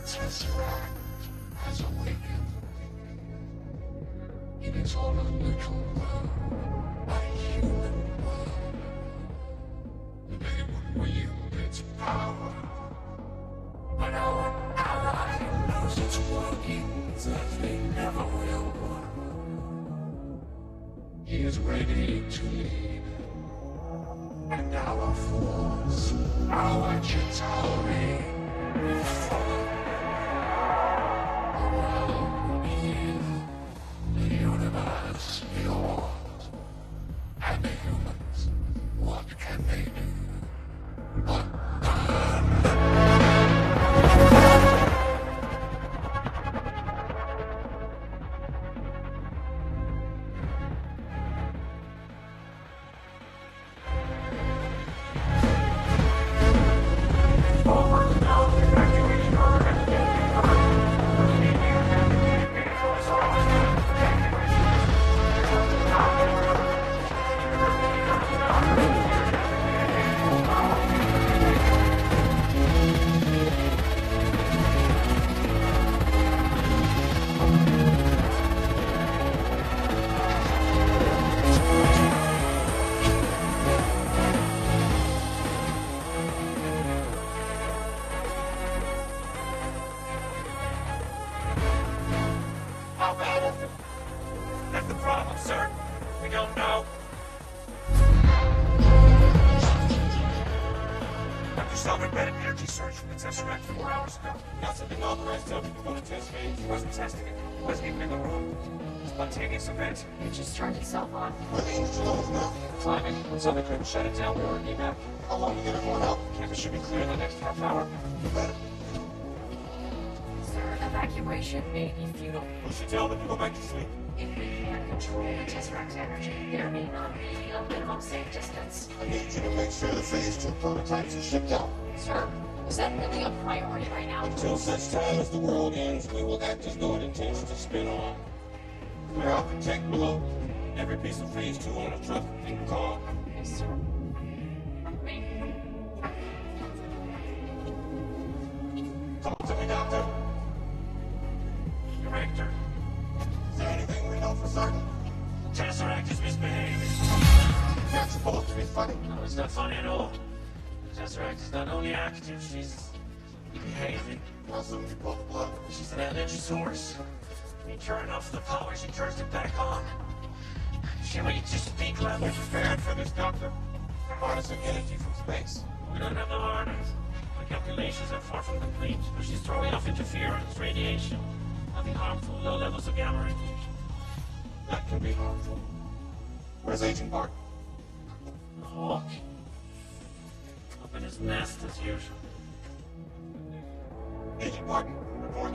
Tesseract has awakened. It is on a little world, a human world. They would wield its power, but our ally knows its workings as they never will. He is ready to lead, and our force, our Chitauri, will follow. The world will begin, the universe yours, and the humans, what can they do but burn? How bad is it? That's the problem, sir. We don't know. Dr. Selman read an energy surge from the Tesseract 4 hours ago. Not something authorized to open the go to test phase. He wasn't testing it. He wasn't even in the room. Spontaneous event. It just turned itself on. Where the instrument is now. Climbing. When somebody couldn't shut it down, we were back. How long to get everyone out? Campus should be clear in the next half hour. You better. Sir, evacuation may be futile. We should tell them to go back to sleep. If we can't control the Tesseract's energy, there may not be a minimum safe distance. I need you to make sure the Phase 2 prototypes are shipped out. Sir, is that really a priority right now? Until such time as the world ends, we will act as though it intends to spin on. Clear out the tech below. Every piece of Phase 2 on a truck and car. Yes, sir. Me? Talk to me, Doctor. Director, Is there anything we know for certain? Tesseract is misbehaving. That's supposed to be funny. No, it's not funny at all. Tesseract is not only active, she's behaving. I'll soon you pull the plug. She's an energy source. You turn off the power, she turns it back on. She reaches peak level. We're prepared for this, Doctor. Harnessing energy from space. We don't have the harness. My calculations are far from complete, but she's throwing off interference, radiation, nothing harmful, low levels of gamma radiation. That can be harmful. Where's Agent Bart? The hawk. Up in his nest as usual. Agent Barton, report.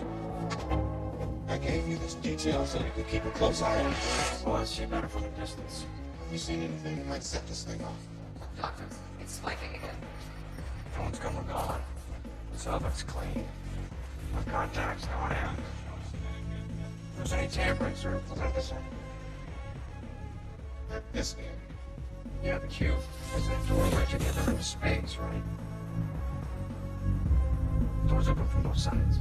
I gave you this detail so you could keep a close eye on it. Was she better from a distance? Have you seen anything that might set this thing off? Doctor, it's spiking again. Phone's come and gone. This oven's clean. My contacts going in. If there's any tampering, sir, we'll have this in. At this end. Yeah, the cube. There's a door right to the other end of space, right? Doors open from both sides.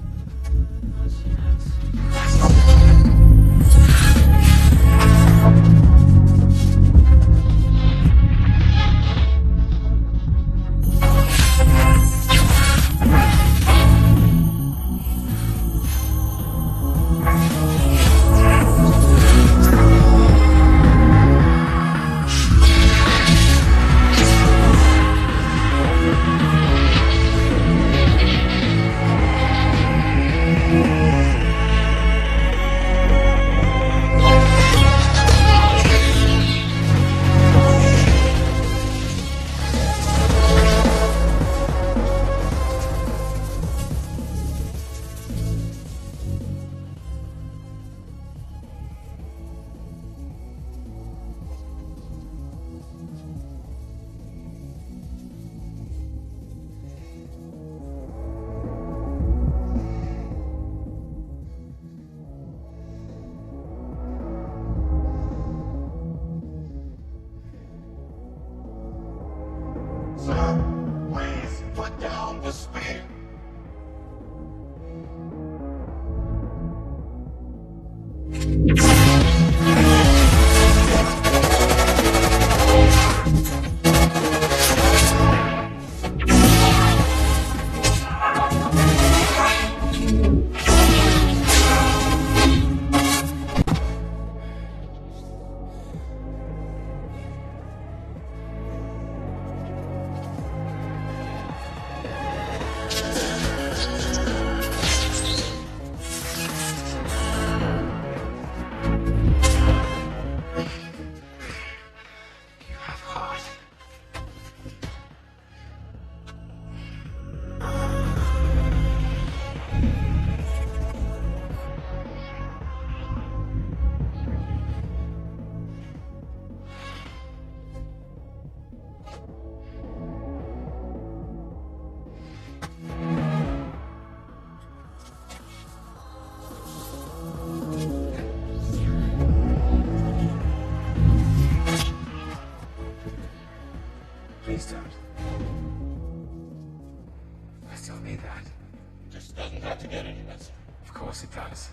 because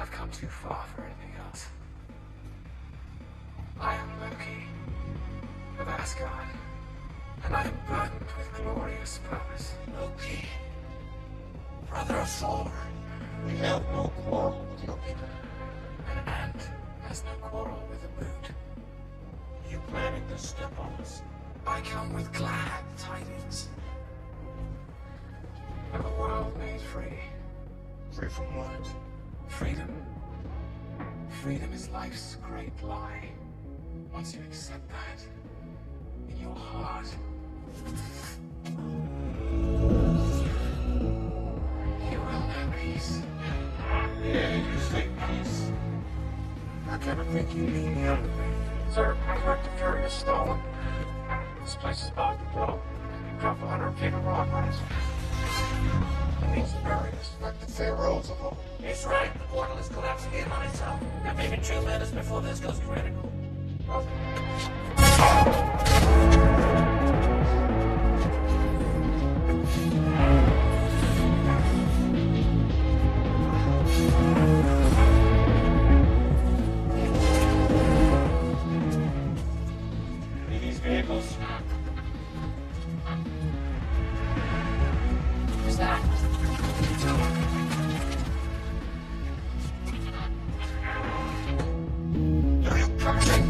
I've come too far for anything else. I am Loki of Asgard, and I am burdened with glorious purpose. Loki, brother of Thor, we have no quarrel with Loki. An ant has no quarrel with a boot. You planning to step on us? I come with glad tidings of a world made free. Free from what? Freedom. Freedom is life's great lie. Once you accept that in your heart, you will know peace. Yeah, you say peace. I kind of think you mean the other thing. Sir, my director Fury is stolen. This place is about to blow. Drop 100 feet of rock on us. It needs to bury us. Like the pharaohs of old. He's right, the portal is collapsing in on itself. Now maybe 2 minutes before this goes critical. Need these vehicles? Who's that? Are you coming?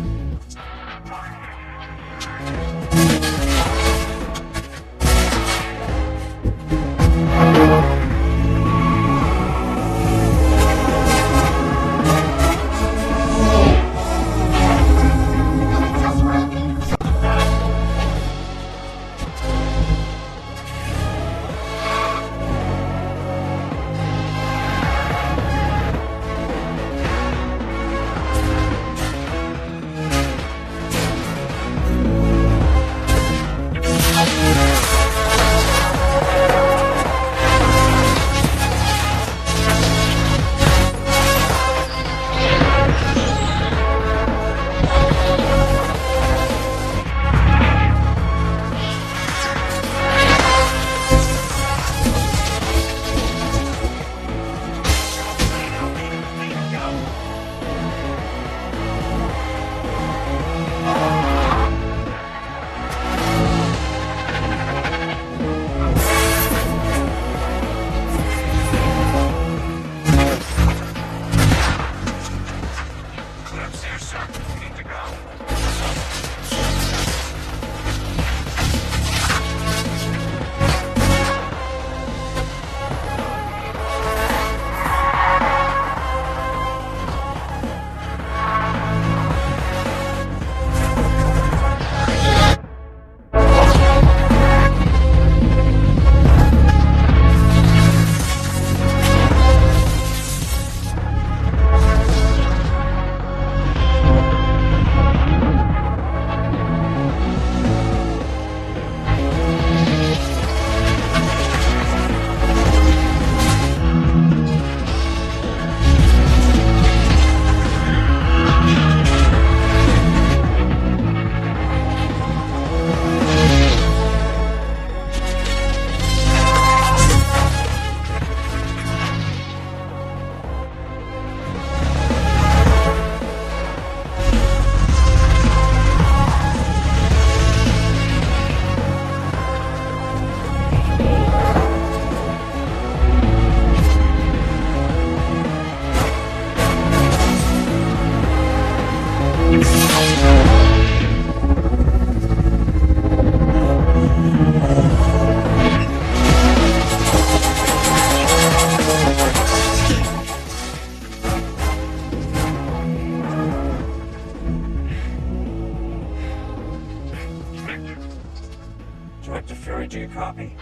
Director Fury, do you copy?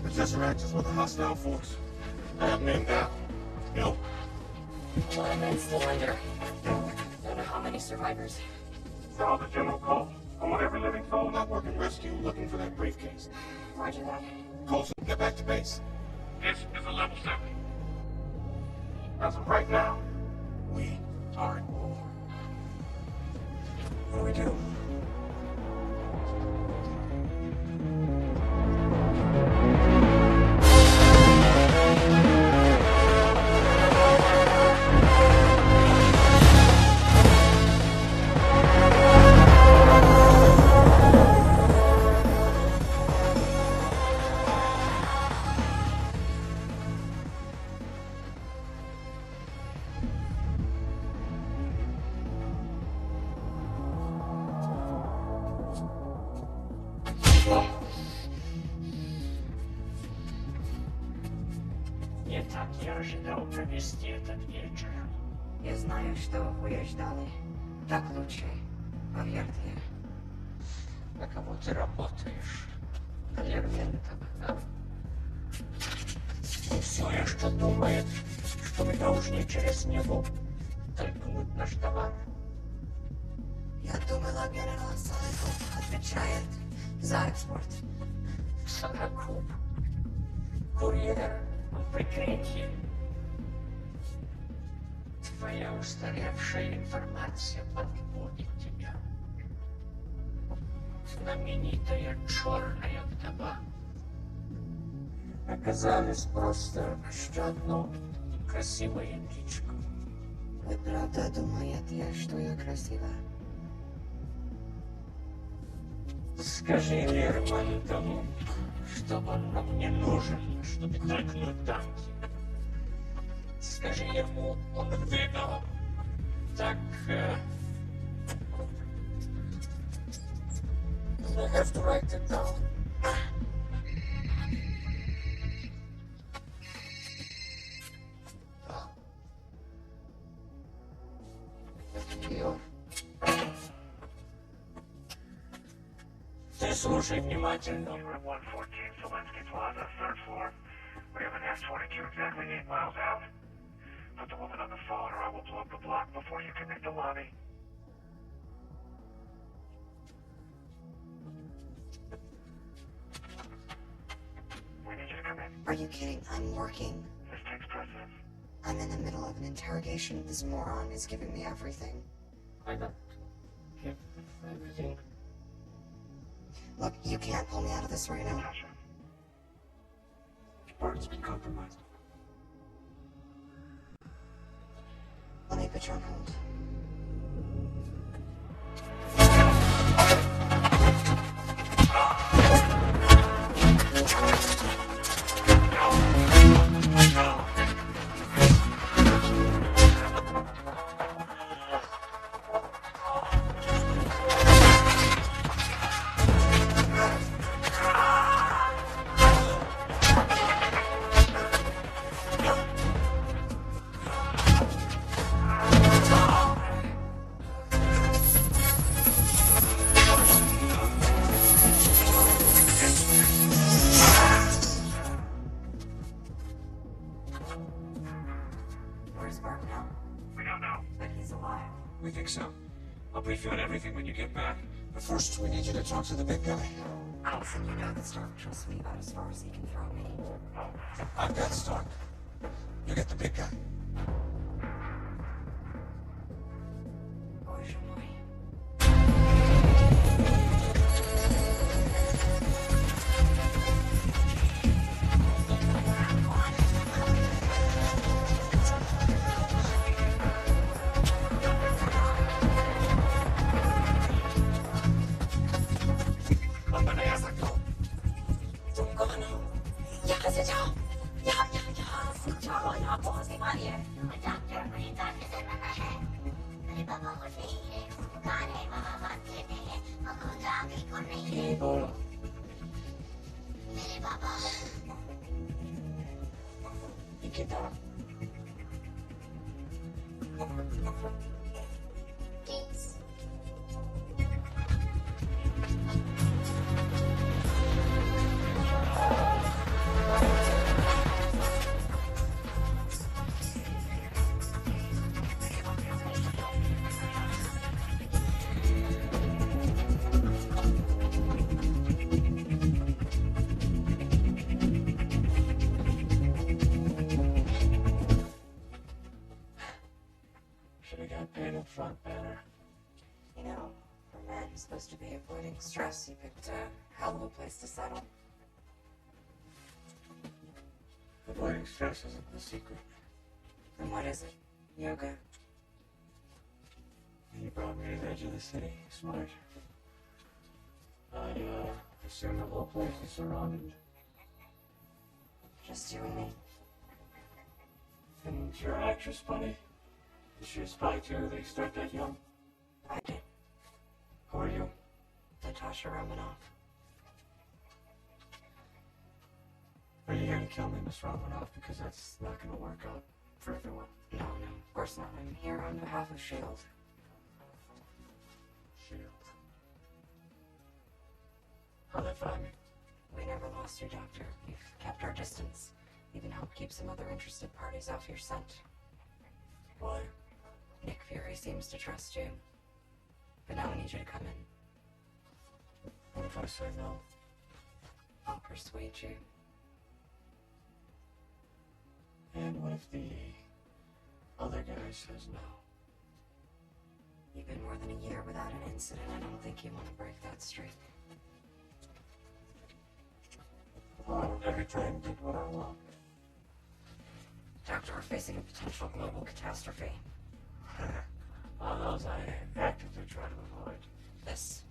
The Tesseract is with a hostile force. I have named out. No. One man's still under. Don't know how many survivors. Sound the general call. I want every living soul not working rescue looking for that briefcase. Roger that. Coulson, get back to base. This is a level 7. As of right now, we are at war. What do we do? я ожидал провести этот вечер. Я знаю, что вы ждали. Так лучше, поверьте. На кого ты работаешь? Клиента. Все еще думает, что мы должны через него толкнуть наш товар. Я думала, генерал Соликов отвечает за экспорт. Сорокуб. Курьер в прикрытии. Твоя устаревшая информация подводит тебя. Знаменитая черная вдова оказалась просто еще одной красивой птичкой. Вы правда думаете, что я красива? Скажи Лермонтову, что он нам не нужен, чтобы толкнуть танки. Скажи ему, он выдал. Так... I have to write it down. Ты слушай внимательно. We're 114 Zelensky Plaza, third floor. We have an F-22 exactly 8 miles out. Put the woman on the phone or I will blow up the block before you can make the lobby. We need you to come in. Are you kidding? I'm working. This takes precedence. I'm in the middle of an interrogation. This moron is giving me everything. I don't give everything. Look, you can't pull me out of this right now. Natasha. Bart's been compromised. Let me put you on hold. Where's Bart now? We don't know. But he's alive. We think so. I'll brief you on everything when you get back. But first, we need you to talk to the big guy. Allison, you know this don't trust me about as far as he can throw me. I've got Stark. You get the big guy. Bouge moi. Evil. Get out. Thanks. Should have got paid up front better. You know, for a man who's supposed to be avoiding stress, he picked a hell of a place to settle. Avoiding stress isn't the secret. Then what is it? Yoga. You brought me to the edge of the city. Smart. I assume the whole place is surrounded. Just you and me. And you're an actress, buddy. Did she aspire to they start that young? I did. Who are you? Natasha Romanoff. Are you here to kill me, Miss Romanoff? Because that's not gonna work out for everyone. No, of course not. I'm here on behalf of S.H.I.E.L.D. S.H.I.E.L.D. How'd they find me? We never lost you, Doctor. We've kept our distance. Even helped keep some other interested parties off your scent. Why? Nick Fury seems to trust you. But now I need you to come in. What if I say no? I'll persuade you. And what if the other guy says no? You've been more than a year without an incident. I don't think you want to break that streak. Well, every time did what I want. Doctor, we're facing a potential global catastrophe. All those I actively try to avoid. This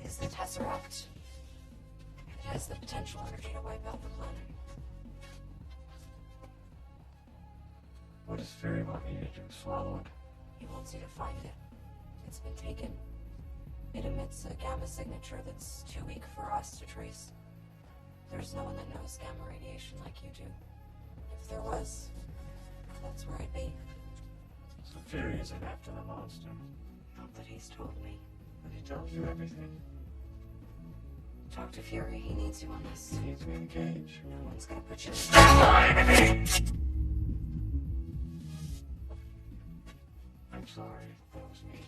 is the Tesseract. It has the potential energy to wipe out the planet. What does Fury want me to do? Swallow it? He wants you to find it. It's been taken. It emits a gamma signature that's too weak for us to trace. There's no one that knows gamma radiation like you do. If there was, that's where I'd be. So Fury isn't after the monster. Not that he's told me. But he tells you everything. Talk to Fury, he needs you on this. He needs me in the cage. No one's gonna put you I'm sorry, that was me.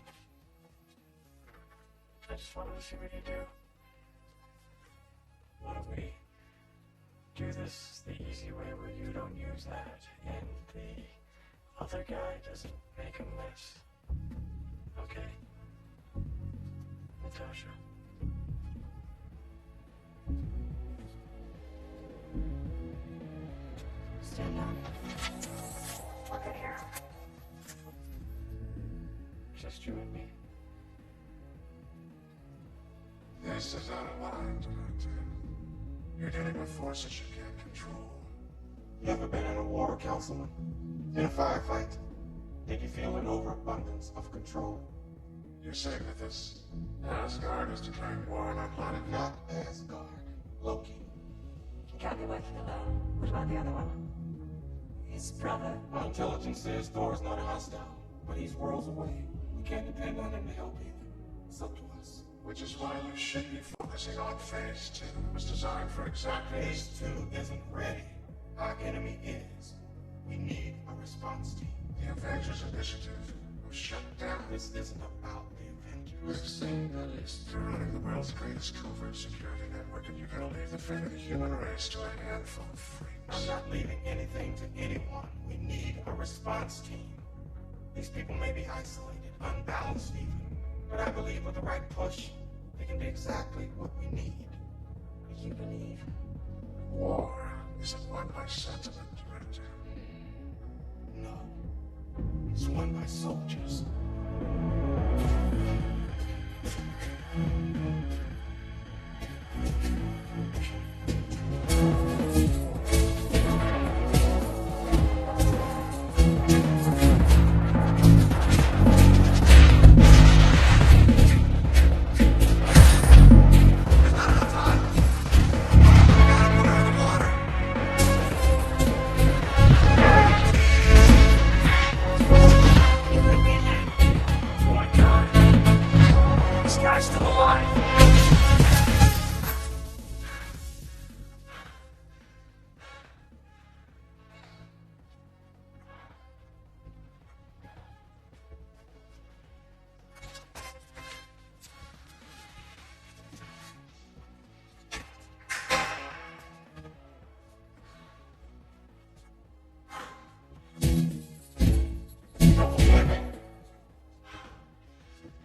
I just wanted to see what you do. Why don't we do this the easy way where you don't use that and the other guy doesn't make a mess? Okay? Natasha. Stand up. Look at here. Just you and me. This is out of line, Doctor. You're dealing with forces you can't control. You ever been in a war, Councilman? In a firefight? Did you feel an overabundance of control? You're saying that this Asgard is declaring war on our planet? Not Asgard. Loki. Can't be working alone. What about the other one? His brother. My intelligence says Thor's not hostile, but he's worlds away. We can't depend on him to help either. It's up to us. Which is why you should be focusing on Phase 2. It was designed for exactly... Phase 2 isn't ready. Our enemy is. We need a response team. The Avengers initiative was shut down. This isn't about the Let's Avengers. say the least. You're running the world's greatest covert security network, and you're gonna leave the fate of the human race to a handful of freaks. I'm not leaving anything to anyone. We need a response team. These people may be isolated, unbalanced even, but I believe with the right push, they can be exactly what we need. You believe? War isn't won by sentiment, Director. No. It's won by soldiers.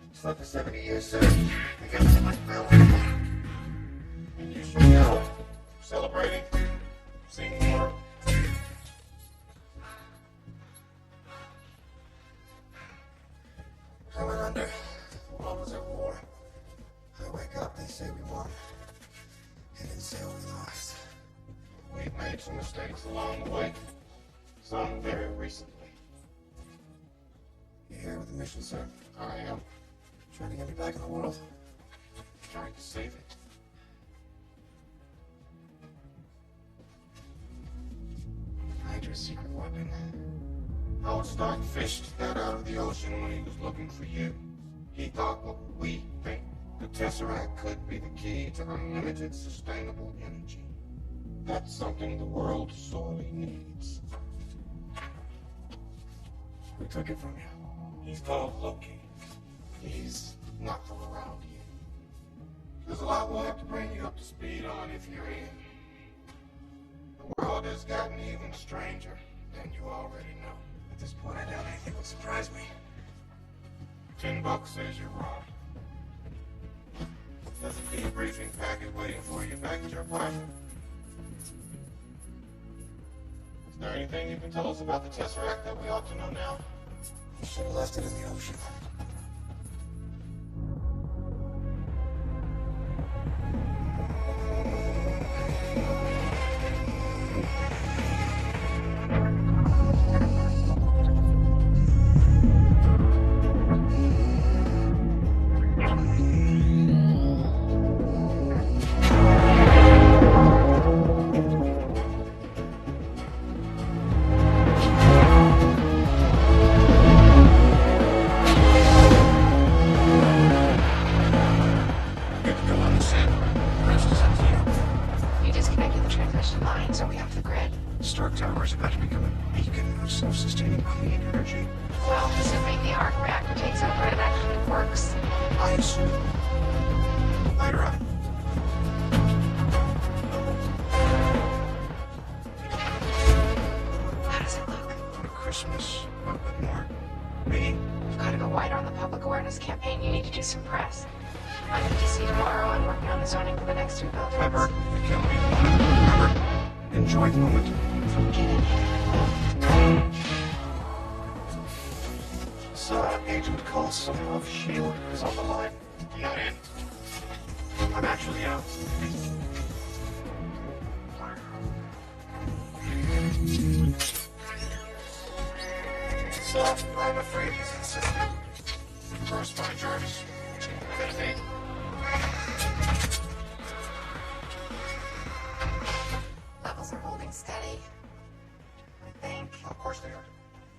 It's like for 70 years, sir. I got so much bill. And you should be out celebrating, seeing more. I went under. The world was at war. I wake up, they say we won. They didn't say we lost. We've made some mistakes along the way. Some very recently. You here with the mission, sir? I am. Trying to get me back in the world. Trying to save it. secret weapon. Howard Stark fished that out of the ocean when he was looking for you. He thought what we think. The Tesseract could be the key to unlimited sustainable energy. That's something the world sorely needs. We took it from you. He's called Loki. He's not from around here. There's a lot we'll have to bring you up to speed on if you're in. The world has gotten even stranger than you already know. At this point, I doubt anything will surprise me. $10 says you're wrong. There's a debriefing packet waiting for you back at your apartment. Is there anything you can tell us about the Tesseract that we ought to know now? You should have left it in the ocean. Self-sustaining clean energy. Well, assuming the arc reactor takes over and actually works. I assume. Later on. How does it look? On a Christmas, but with more meaning. You've got to go wider on the public awareness campaign. You need to do some press. I'm going to see you tomorrow. I'm working on the zoning for the next 2 buildings. Pepper, you killed me. Remember, enjoy the moment. Get in here. Agent Coulson of S.H.I.E.L.D. is on the line. Not in. I'm actually out. So, I'm afraid he's insistent. First my jurors. Anything. Levels are holding steady. I think. Of course they are.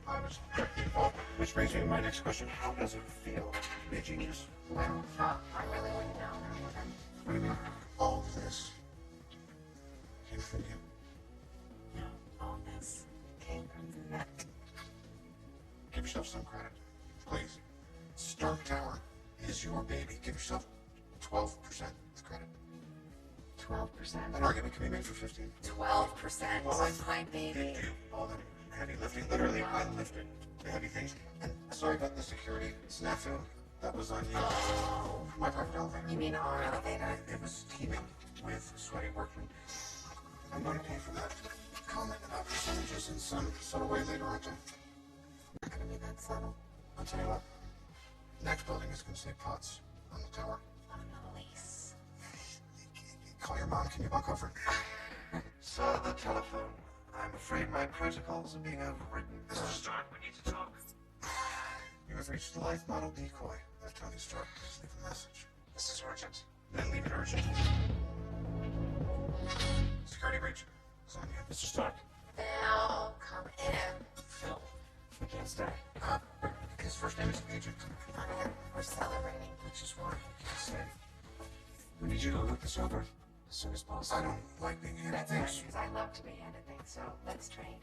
I was directly involved. Which brings me to my next question. How does it feel to be a genius? Well, I really wouldn't know. What do you mean? All of this came from you. No, all this came from the net. Give yourself some credit. Please. Stark Tower is your baby. Give yourself 12% of credit. 12%? An argument can be made for 15. 12%? Well, my baby. Did do all the heavy lifting. Literally, I lifted the heavy things. And sorry about the security snafu. That was on you. Oh. My private elevator. You mean our elevator? It was teeming with sweaty workmen. I'm going to pay for that. Comment about percentages in some subtle way later, aren't I? Not gonna be that subtle. I'll tell you what. Next building is going to say pots on the tower. On the lease. Call your mom. Can you bunk over? So the telephone. I'm afraid my protocols are being overridden. Mr. Stark, we need to talk. You have reached the life model decoy of Tony Stark. Please leave a message. This is urgent. Then leave it urgent. Security breach. It's on you. Mr. Stark. Phil, come in. Phil. I can't stay. His first name is Agent. We're celebrating. Which is why I can't stay. We need you to look this over as soon as possible. I don't like being handed That's right, things. because I love to be handed things, so let's trade.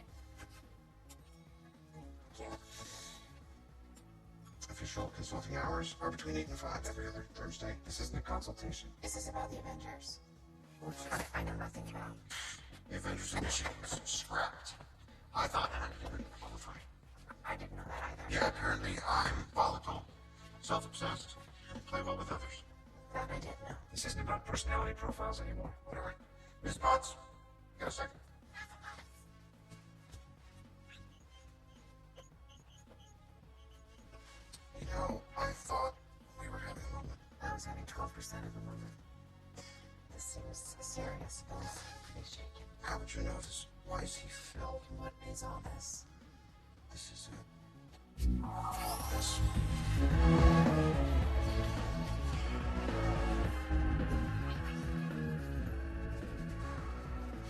Thank you. Official consulting hours are between 8 and 5 every other Thursday. This isn't a consultation. This is about the Avengers, which I know nothing about. The Avengers initiative was scrapped. I thought that I didn't qualify. I didn't know that either. Yeah, apparently I'm volatile, self-obsessed, and play well with others. That I didn't know. This isn't about personality profiles anymore. Whatever. Ms. Potts, got a second? You know, I thought we were having a moment. I was having 12% of the moment. This seems serious, Phil. Pretty shaken. How would you know this? Why is he filled? What is all this? This is it. This.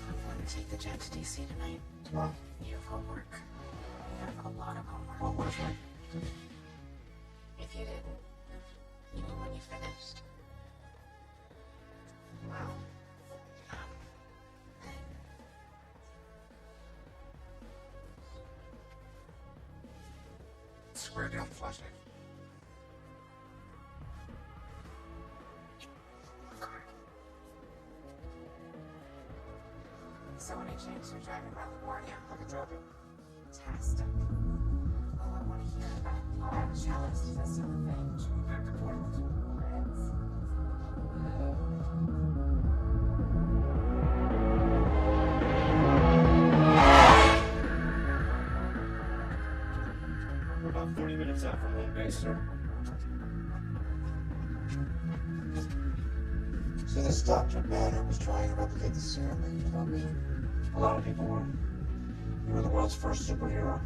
I want to take the jet to DC tonight. Tomorrow? You have homework. You have a lot of homework. Well, what if I did? If you didn't, even when you finished. Wow. Square down the flashlight. So any chance you're driving around the party? I can drop it. Fantastic. Oh, I want to hear about all the challenges that's on the thing. Back to Portland. We're about 40 minutes out from home base, sir. So this Dr. Banner was trying to replicate the serum that you told me? A lot of people were. You were the world's first superhero.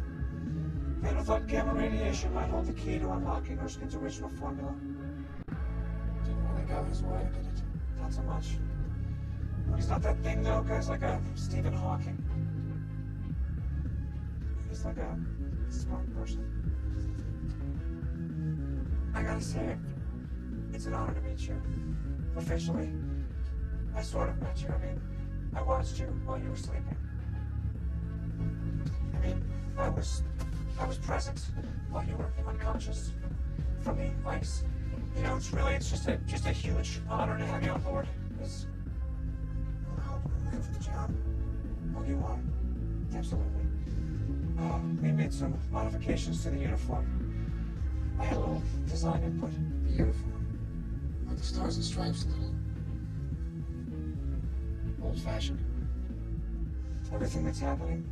Banner thought gamma radiation might hold the key to unlocking Erskine's original formula. Didn't really go his way, did it? Not so much. He's not that thing, though. Guys like Stephen Hawking. He's like a smart person. I gotta say, it's an honor to meet you. Officially. I sort of met you. I mean, I watched you while you were sleeping. I mean, I was present while you were unconscious from the ice. You know, it's just a huge honor to have you on board. Because I hope you're ready for the job. Oh, you are? Absolutely. We made some modifications to the uniform. I had a little design input. The uniform? Like the stars and stripes a little old-fashioned. Everything that's happening,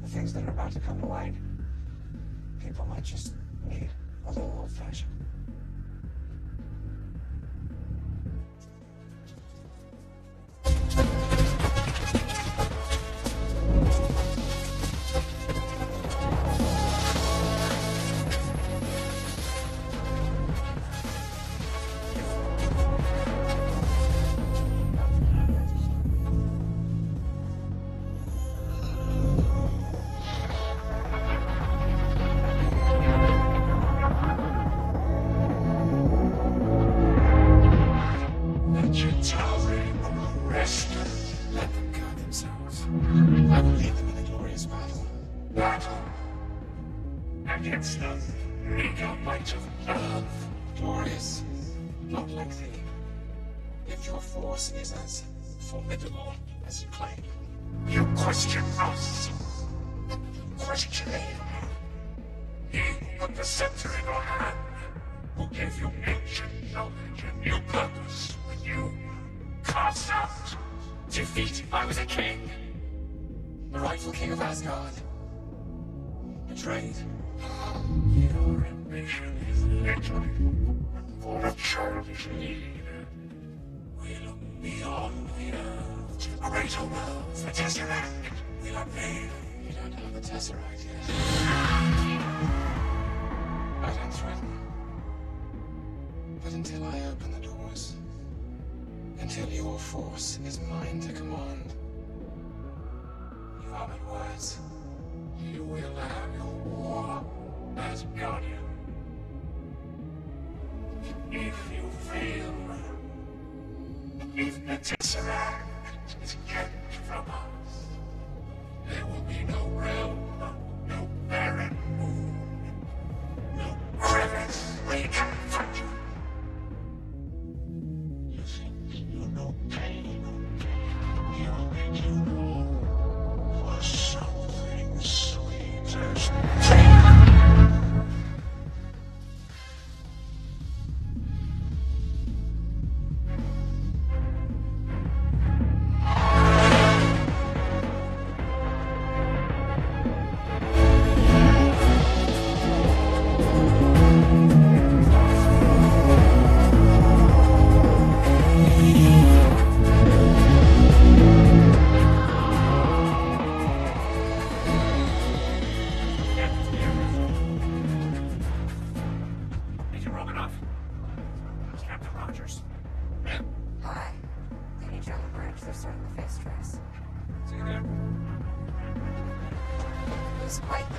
the things that are about to come to light, people might just need a little old-fashioned. Against them, mega might of love. Glorious, not lengthy. If your force is as formidable as you claim. You question us. Question me. He who put the scepter in your hand, who gave you ancient knowledge and new purpose when you cast out defeat. I was a king. The rightful king of Asgard. Betrayed. Your ambition is little, full of childish need. We look beyond the earth to the greater world, the Tesseract will unveil. You don't have the Tesseract yet. I don't threaten. But until I open the doors, until your force is mine to command, you have my words. You will have your war as guardian. If you fail, if the Tesseract is kept from us, there will be no realm, no barren moon, no crevice we can find you. You think you know pain, you'll make you know for something sweet as pain.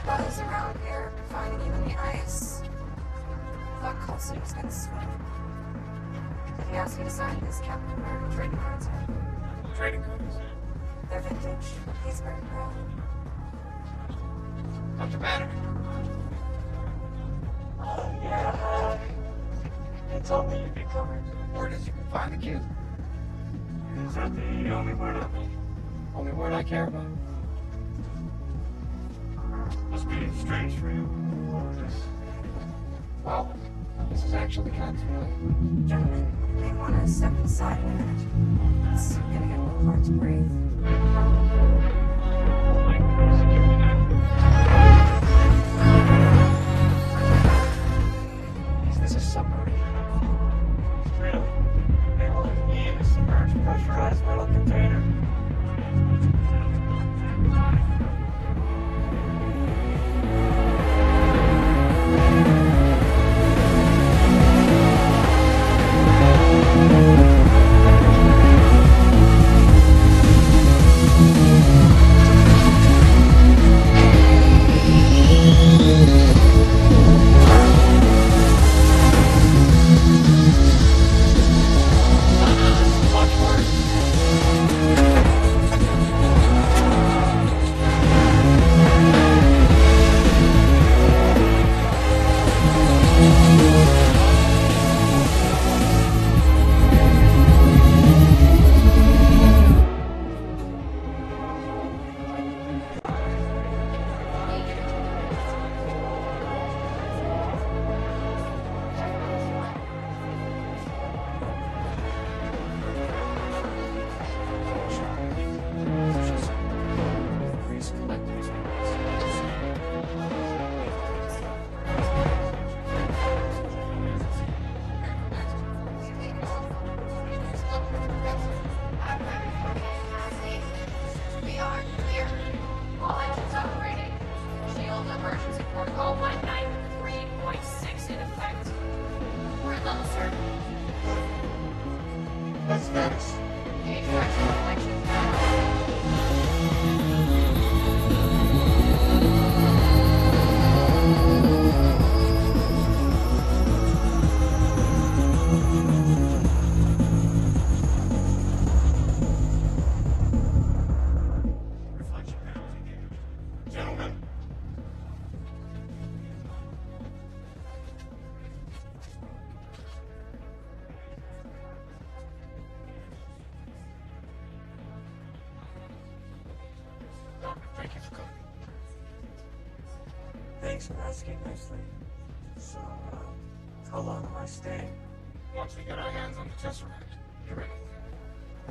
Buzz around here, finding you in the ice. Thought Coulson was gonna swim. Did he ask you to sign his captain or trading cards? Trading cards. They're vintage. He's very proud. Dr. Banner. Yeah. They told me you'd be coming. Word is you can find the cube. Is that the only word on me? Only word I care about. Must be strange for you. Well, this is actually kind of familiar. Gentlemen, you may want to step inside in a minute. It's gonna get a little hard to breathe. Is this a submarine? Really? They will let me in a submerged pressurized metal container. We are clear. All engines operating. Shield emergency protocol 193.6 in effect. We're at level, sir. That's Venice. Gauge direction reflection. Reflection penalty damage. Gentlemen. Thank you for coming. Thanks for asking nicely. So, how long am I staying? Once we get our hands on the Tesseract, you're in.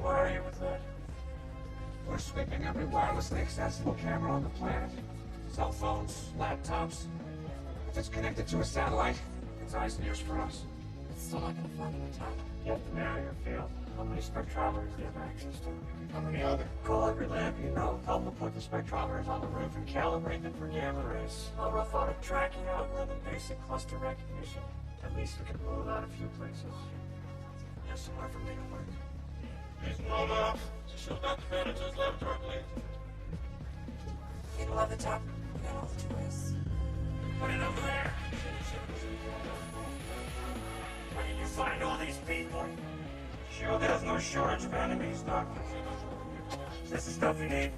Why are you with that? We're sweeping every wirelessly accessible camera on the planet. Cell phones, laptops. If it's connected to a satellite, it's eyes and ears for us. It's still not gonna find him in time. You have the barrier field. How many spectrometers do you have access to? How many other? Call every lab you know. Tell them to put the spectrometers on the roof and calibrate them for gamma rays. A robotic tracking algorithm, basic cluster recognition. At least we can rule out a few places. You have somewhere for me to work. He's blown off. To show Dr. Banner's laboratory, please. People at the top, we got all the toys. Put it over there. Where did you find all these people? Sure, there's no shortage of enemies, Doctor. Is this the stuff you need?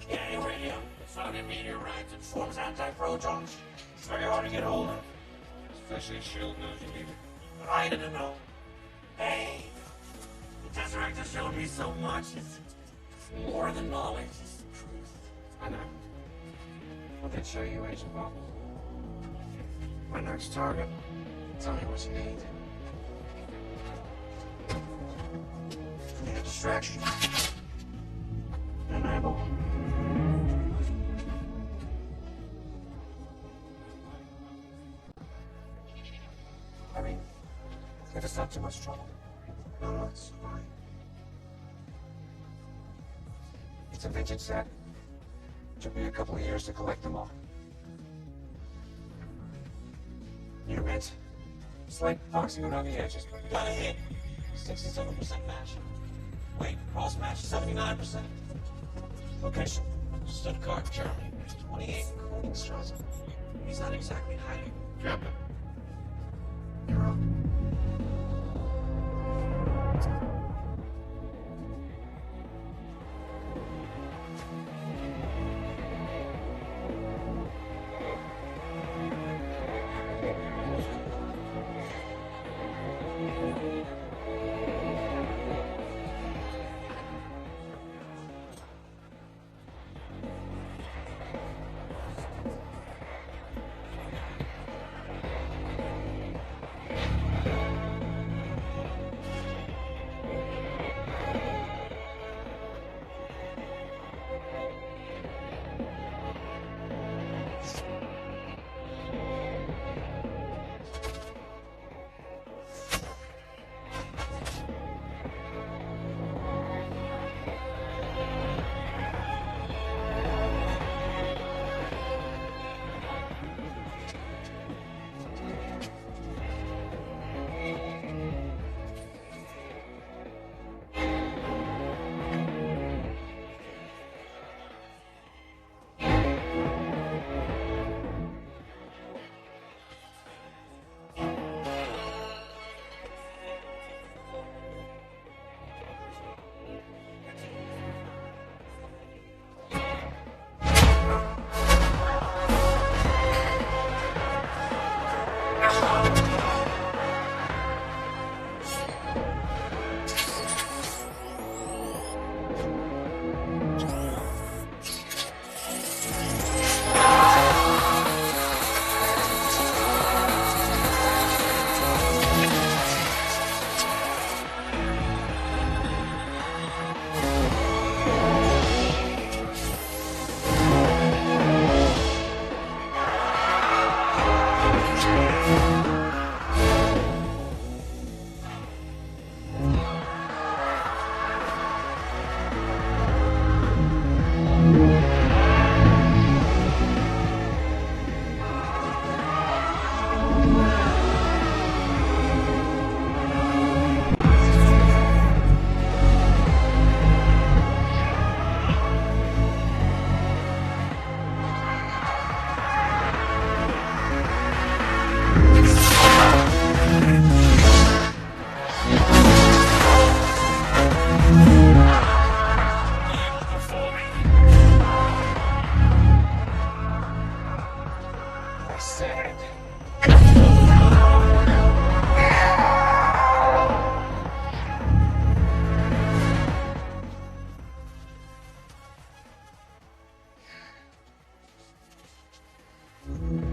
Yeah, uranium. Sodium meteorites and forms anti-protons. It's very hard to get hold of. Especially if S.H.I.E.L.D. knows you need it. But I didn't know. Hey, the Tesseract has shown me so much. It's more than knowledge, it's the truth. I know. What did show you, Agent Bob? My next target. Tell me what you need. Need a distraction. Enable. I mean, if it's not too much trouble. No, it's fine. It's a vintage set. Took me a couple of years to collect them all. New mint. Slight boxing on the edges, but got a hit. 67% match. Wait, cross match 79%. Location. Stuttgart, Germany. 28 core. Extras. He's not exactly hiding. Captain. You're up.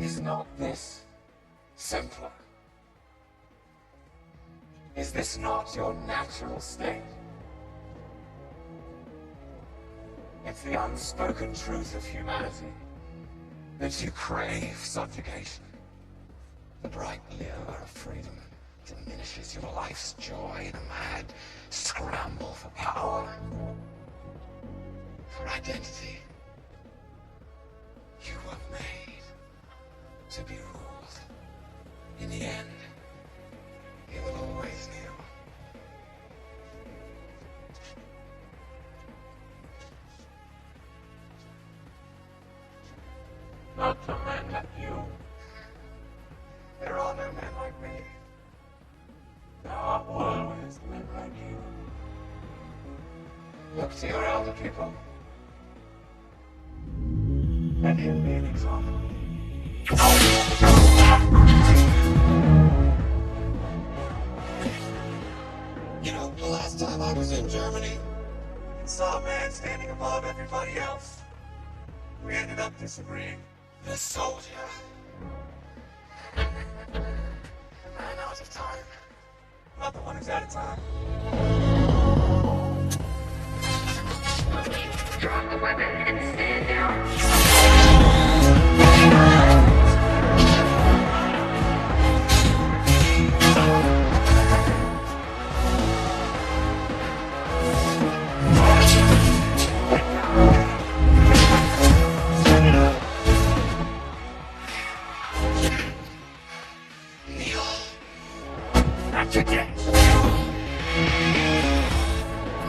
Is not this simpler? Is this not your natural state? It's the unspoken truth of humanity that you crave subjugation. The bright lure of freedom diminishes your life's joy in a mad scramble for power, for identity. You were made to be ruled. In the end, you will always kneel. Not to men like you. There are no men like me. There are always men like you. Look to your elder people. Let him be an example. You know, the last time I was in Germany, And saw a man standing above everybody else. We ended up disagreeing. the soldier. A man out of time. Not the one who's out of time. Drop the weapon and stand down. Not today.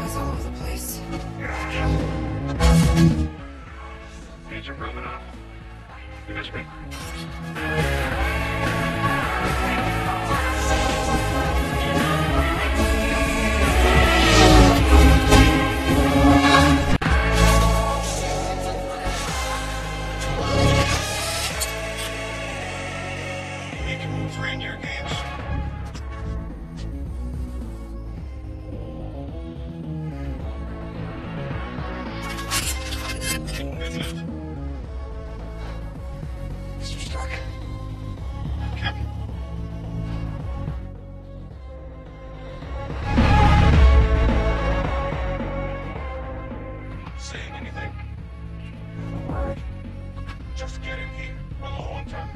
He's all over the place. We can move reindeer games. Mr. Stark. Captain. Saying anything? A word. Just get in here. We're low on time.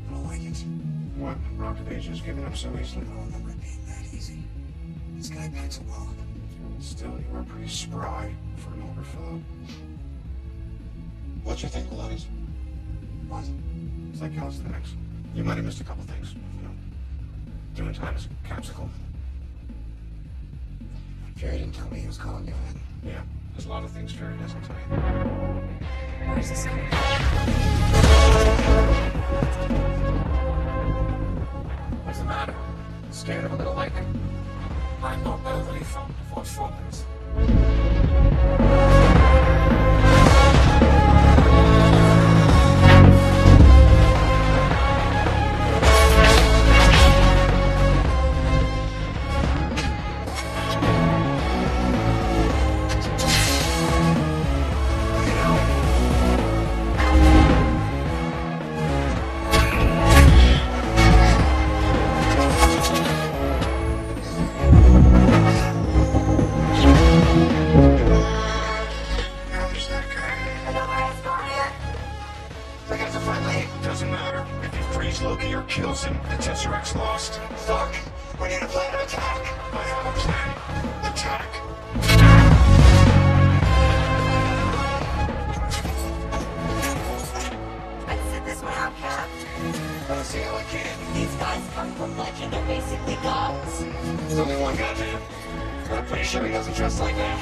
I don't like it. What? Rocket Asia's giving up so easily? I don't remember it being that easy. This guy packs a wallop. Still, you are pretty spry for an older fellow. What'd you think, Pilates? What? It's like calisthenics. You might have missed a couple things. You know, doing time as a capsicle. Jerry didn't tell me he was calling you in. Yeah, there's a lot of things Jerry doesn't tell you. Where's this coming What's the matter? Scared of a little lightning? I'm not overly fond of what follows. Doesn't matter. If he frees Loki or kills him, the Tesseract lost. Stark, we need a plan of attack. I have a plan. Attack. I'd sit this one out, Cap. Let's see how I can. These guys come from legend, they're basically gods. There's only one guy, man. I'm pretty sure he doesn't dress like that.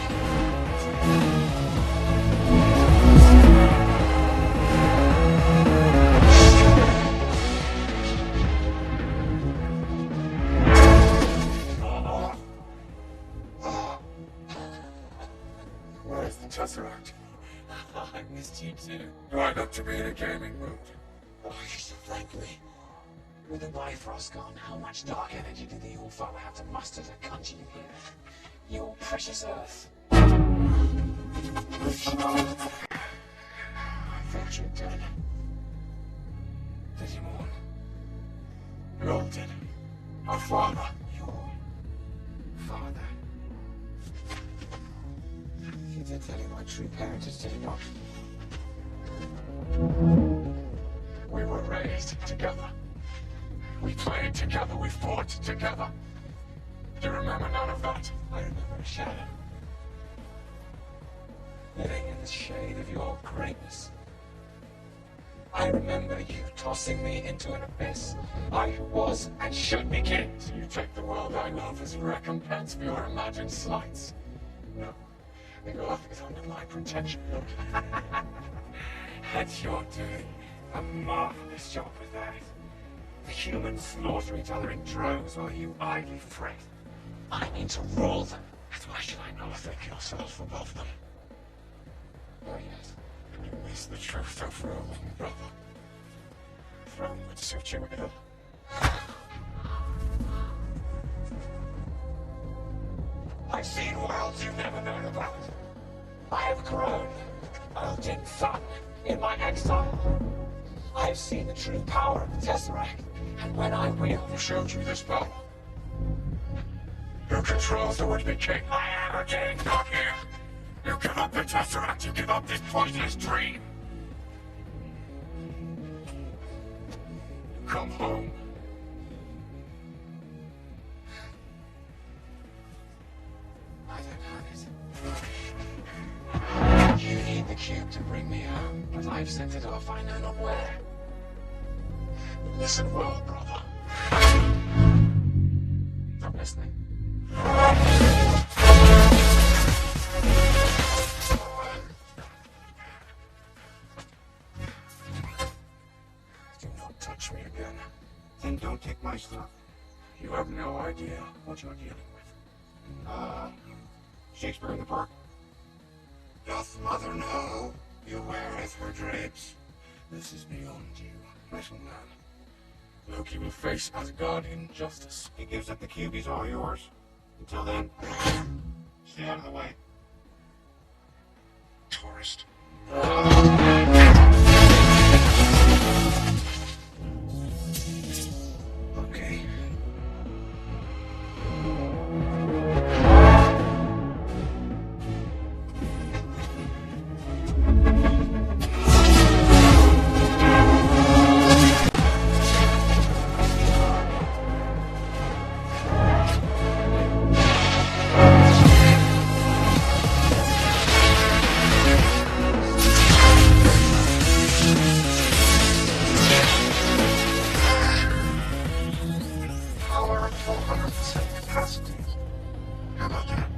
Where's the Tesseract? I missed you too. Do I look to be in a gaming mood? Oh, you're so thankfully. With the Bifrost gone, how much dark energy did the Allfather have to muster to conjure you here? Your precious Earth. I thought you were dead. Did you mourn? We all did. Our father. Your father? He did tell you my true parentage, did he not? We were raised together. We played together, we fought together. Do you remember none of that? I remember a shadow. Living in the shade of your greatness. I remember you tossing me into an abyss. I who was and should be king. So you take the world I love as recompense for your imagined slights. No, the earth is under my protection. And you're doing a marvelous job with that. The humans slaughter each other in droves while you idly fret. I need to rule them. And why should I not think yourself above them? Oh yes. You miss the truth over a long brother. Throne would suit you ill. I've seen worlds you've never known about. I have grown, Odin's son, in my exile. I have seen the true power of the Tesseract, and when I wield, who showed you this power? Who controls the would-be king? I am a king, not you. You give up the Tesseract, you give up this pointless dream. Come home. I don't have it. You need the cube to bring me home, but I've sent it off, I know not where. Listen well, brother. I'm listening. Do not touch me again. Then don't take my stuff. You have no idea what you're dealing with. Shakespeare in the Park. Doth mother know you weareth her drapes? This is beyond you, Metal Man. Loki will face Asgardian justice. He gives up the cube, he's all yours. Until then, stay out of the way. Tourist. Okay. Power at 400% capacity. How about that?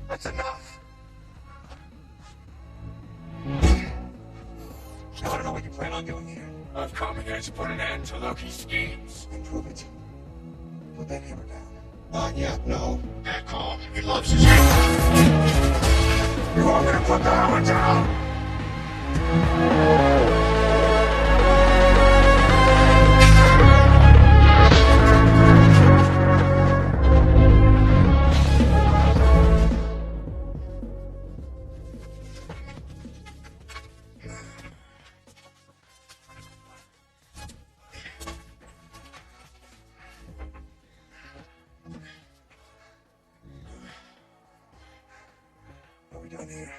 That's enough. Now I don't know what you plan on doing here. I've come here to put an end to Loki's schemes. And prove it. Put that hammer down. Not yet, no. They're calm. He loves his hammer. You want me to put the hammer down? What are we doing here?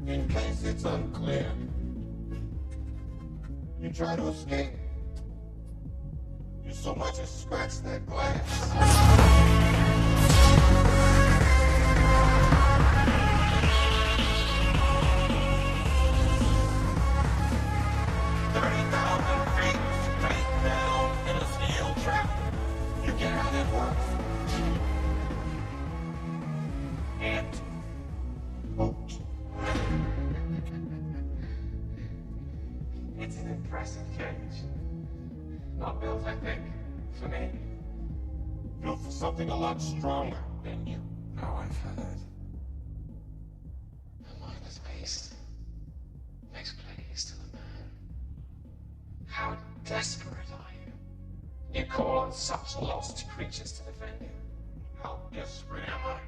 In case it's unclear, you try to escape. You so much as scratch that glass. It's an impressive cage. Not built, I think, for me. Built for something a lot stronger than you. Oh, I've heard. A mindless beast makes plays to the man. How desperate are you? You call on such lost creatures to defend you. How desperate am I?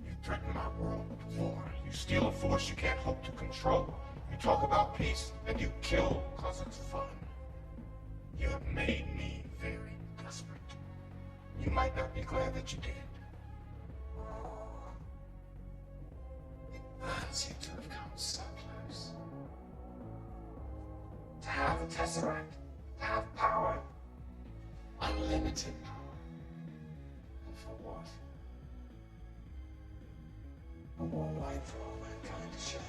You threaten my world with war. You steal a force you can't hope to control. You talk about peace, and you kill because it's fun. You have made me very desperate. You might not be glad that you did. It burns you to have come so close. To have the Tesseract, to have power, unlimited power. And for what? a more light for all mankind to shine.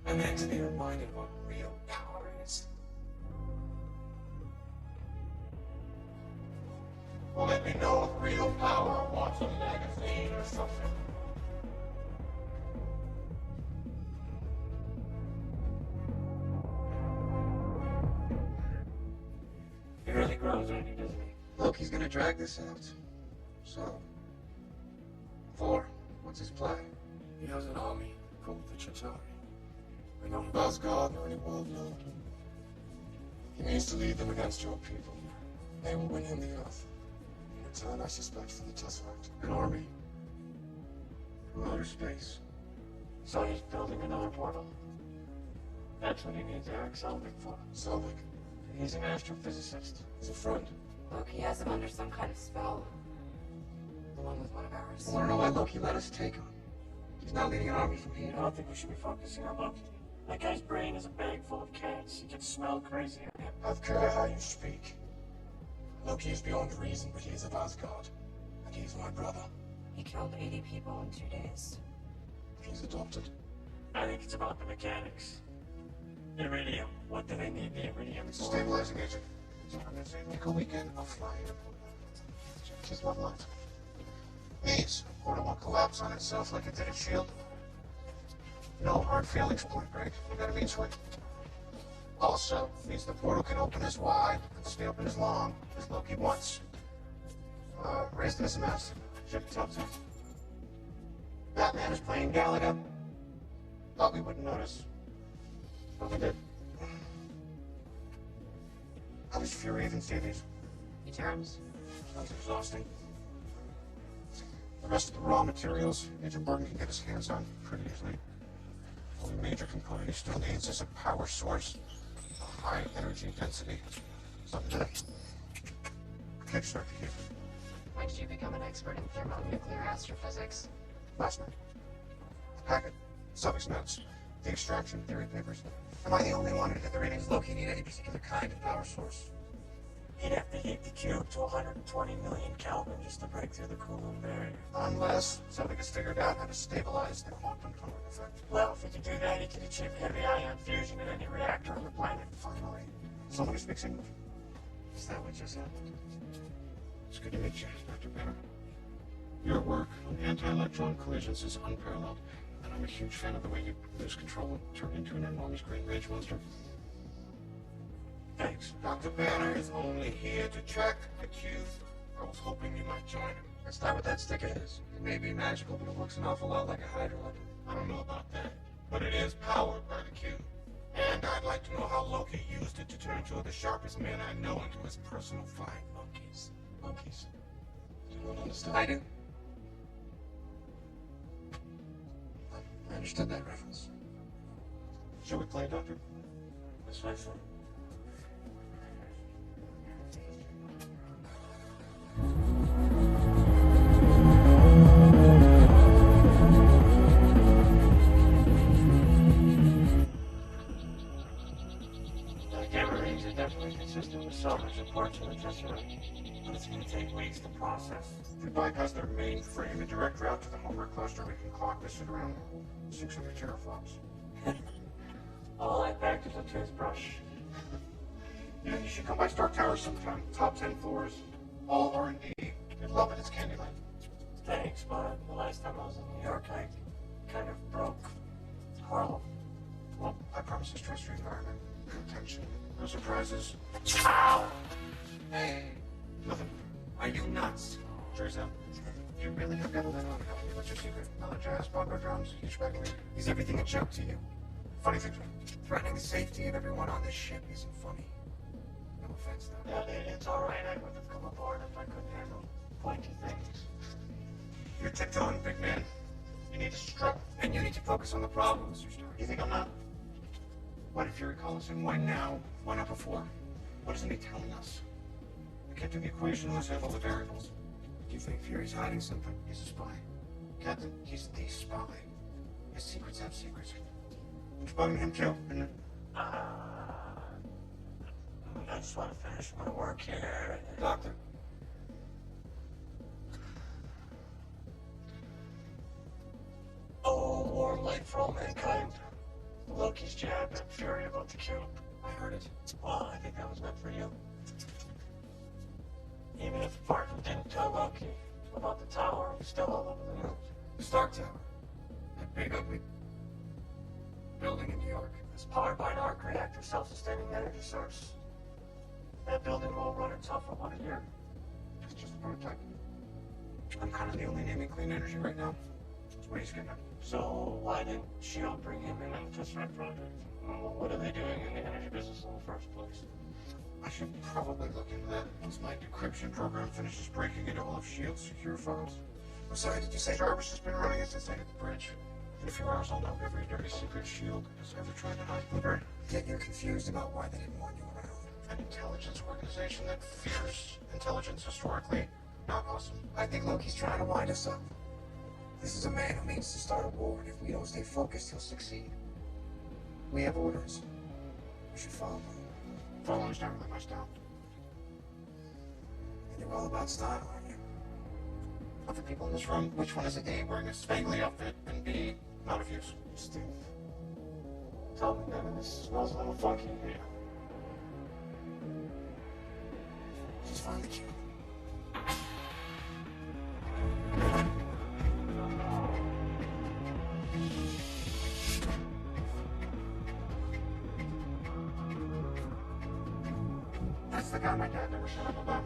And then to be reminded what real power is. Well, let me know if real power wants a magazine or something. He really grows on you, doesn't he? Look, he's gonna drag this out. So, Thor, what's his plan? He has an army called the Chitauri. We know about God or any world known. He needs to lead them against your people. They will win him the earth. In return, I suspect, for the Tesseract. An army. From outer space. So he's building another portal. That's what he needs Eric Selvig for. Selvig. He's an astrophysicist. He's a friend. Loki has him under some kind of spell. Along with one of ours. I want to know why Loki let us take him. He's not leading an army from here. I don't think we should be focusing on Loki. That guy's brain is a bag full of cats. He can smell crazy on him. Have care how you speak. Loki is beyond reason, but he is of Asgard. And he is my brother. He killed 80 people in 2 days. He's adopted. I think it's about the mechanics. Iridium. What do they need the iridium It's a for? stabilizing agent. So I'm gonna say, make a weekend, I'll fly here. Just love light. Means portal won't collapse on itself like it did at S.H.I.E.L.D. No hard feelings, Point Break. You got a mean swing. Also, means the portal can open as wide and stay open as long as Loki wants. Raised this amounts. Ship top 10. Batman is playing Galaga. Thought we wouldn't notice. But we did. How does Fury even see these? He terms. Sounds exhausting. The rest of the raw materials, Agent Barton can get his hands on pretty easily. The only major component he still needs is a power source, a high energy density. Something to kickstart the heat. When did you become an expert in thermonuclear astrophysics? Last night. The packet, Selvig's notes, the extraction theory papers. Am I the only one to get the readings Loki need any particular kind of power source? He'd have to heat the cube to 120 million Kelvin just to break through the Coulomb barrier. Unless Selvig has figured out how to stabilize the quantum tunnel effect. Well, if he could do that, he could achieve heavy ion fusion in any reactor on the planet. Finally, someone who speaks English. Is that what just happened? It's good to meet you, Dr. Banner. Your work on anti-electron collisions is unparalleled, and I'm a huge fan of the way you lose control and turn into an enormous green rage monster. Thanks. Dr. Banner is only here to track the cube. I was hoping you might join him. That's not what that stick is. It may be magical, but it works an awful lot like a hydro weapon. I don't know about that, but it is powered by the cube. And I'd like to know how Loki used it to turn two of the sharpest men I know into his personal fight. Monkeys. Monkeys. You don't understand? I do. I understood that reference. Shall we play, Doctor? Precisely. The gamma rays are definitely consistent with Selva's reports on the Tesseract, but it's going to take weeks to process. If we bypass their mainframe and direct route to the Homer cluster, we can clock this at around 600 teraflops. All I packed is a toothbrush. Yeah, you should come by Stark Tower sometime. Top 10 floors, all R&D. You'd love it, it's Candyland. Thanks, but the last time I was in New York, I kind of broke Harlem. Well, I promise a stress-free environment. No tension, no surprises. Ow! Hey, nothing. Are you nuts? Trace out. You really have got to let on. What's your secret? Another jazz, bongo drums, huge bag of weed. Is everything a joke to you? Funny thing, threatening the safety of everyone on this ship isn't funny. No offense, though. Yeah, it's alright. I wouldn't have come aboard if I couldn't handle pointy things. You're tiptoeing, big man. You need to strut, and you need to focus on the problems. You think I'm not? Why did Fury call us in? Why now? Why not before? What isn't he telling us? I can't do the equation unless I have all the variables. Do you think Fury's hiding something? He's a spy. Captain, he's the spy. His secrets have secrets. It's bugging him too, isn't it? I just want to finish my work here. Doctor. light for all mankind. Loki's jab and fury about the cube. I heard it. Well, I think that was meant for you. Even if Barton didn't tell Loki about the tower, he's still all over the news. The Stark Tower. That big ugly building in New York. It's powered by an arc reactor self-sustaining energy source. That building will run itself for about a year. It's just a prototype. I'm kind of the only naming clean energy right now. That's what he's getting at. So why didn't S.H.I.E.L.D. bring him in on the Tesseract project? Well, what are they doing in the energy business in the first place? I should probably look into that once my decryption program finishes breaking into all of S.H.I.E.L.D.'s secure files. I'm sorry, did you say Jarvis has been running it since I hit the bridge? In a few hours, I'll know every dirty secret S.H.I.E.L.D. has ever tried to hide from her. Yet you're confused about why they didn't want you around. An intelligence organization that fears intelligence historically. Not awesome. I think Loki's trying to wind us up. This is a man who means to start a war, and if we don't stay focused, he'll succeed. We have orders. We should follow them. Following's not really my style. And you're all about style, aren't you? Of the people in this room, which one is A, wearing a spangly outfit, and B, not of use? Steve, tell me none of this smells a little funky in here. Just find the cube. That's the guy my dad never shut up about.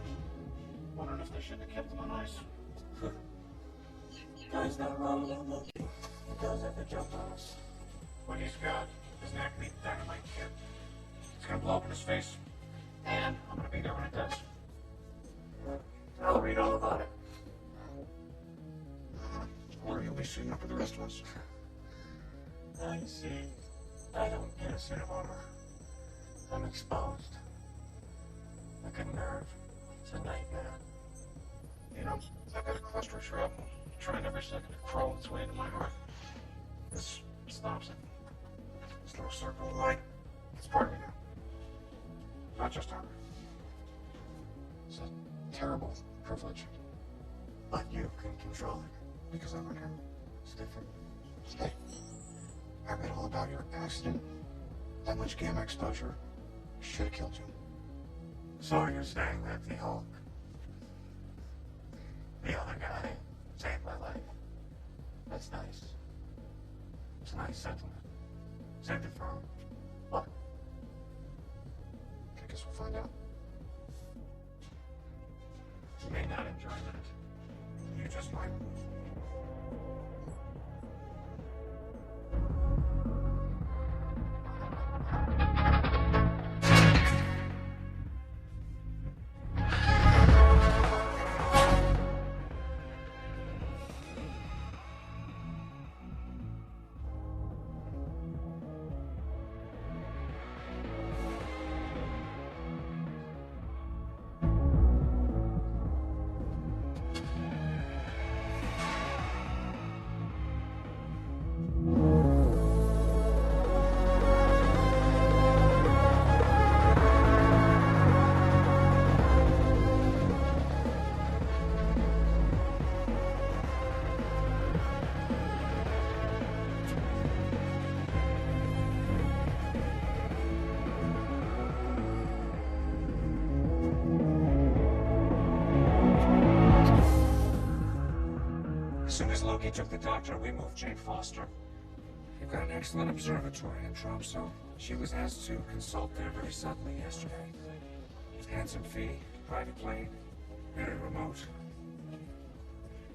Wondering if they shouldn't have kept him on ice. Guy's not wrong about Loki. He does have to jump on us. What he's got is an acme dynamite kit. It's gonna blow up in his face, and I'm gonna be there when it does. I'll read all about it. Or you'll be suiting up with the rest of us. I see. I don't get a suit of armor. I'm exposed. Like a nerve. It's a nightmare. You know, I've got a cluster of shrapnel trying every second to crawl its way into my heart. This stops it. This little circle of light, it's part of me now. Not just armor. It's a terrible privilege. But you can control it. Because I'm here. It's different. Hey, I read all about your accident. That much gamma exposure should have killed you. So you're saying that the Hulk, the other guy, saved my life? That's nice. It's a nice sentiment. Saved it from what? I guess we'll find out. You may not enjoy that. You just might. As soon as Loki took the doctor, we moved Jane Foster. We've got an excellent observatory in Tromso. She was asked to consult there very suddenly yesterday. Handsome fee, private plane, very remote.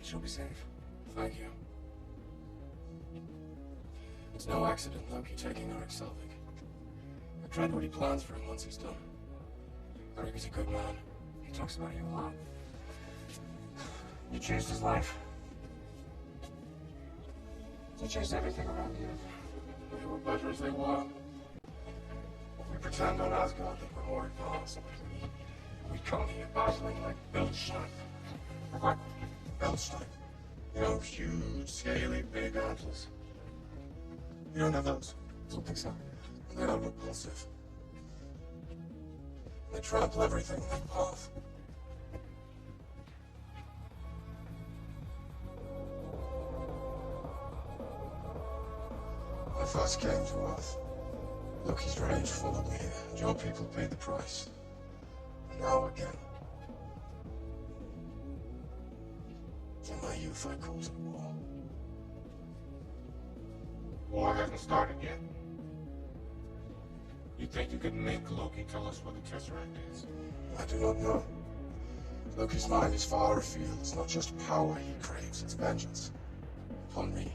She'll be safe. Thank you. It's no accident Loki taking Arik Selvig. I tried what he plans for him once he's done. Arik is a good man. He talks about you a lot. You changed his life. You changed everything around you. They were better as they were. We pretend on Asgard that we're more advanced. We come here battling like Bildstein. What? Bildstein. You know, huge, scaly, big antlers. You don't have those? Don't think so. They're repulsive. They trample everything in their path. I first came to Earth, Loki's rage followed me, and your people paid the price. And now again. In my youth, I caused a war. War hasn't started yet. You think you could make Loki tell us where the Tesseract is? I do not know. Loki's mind is far afield. It's not just power he craves, it's vengeance. Upon me.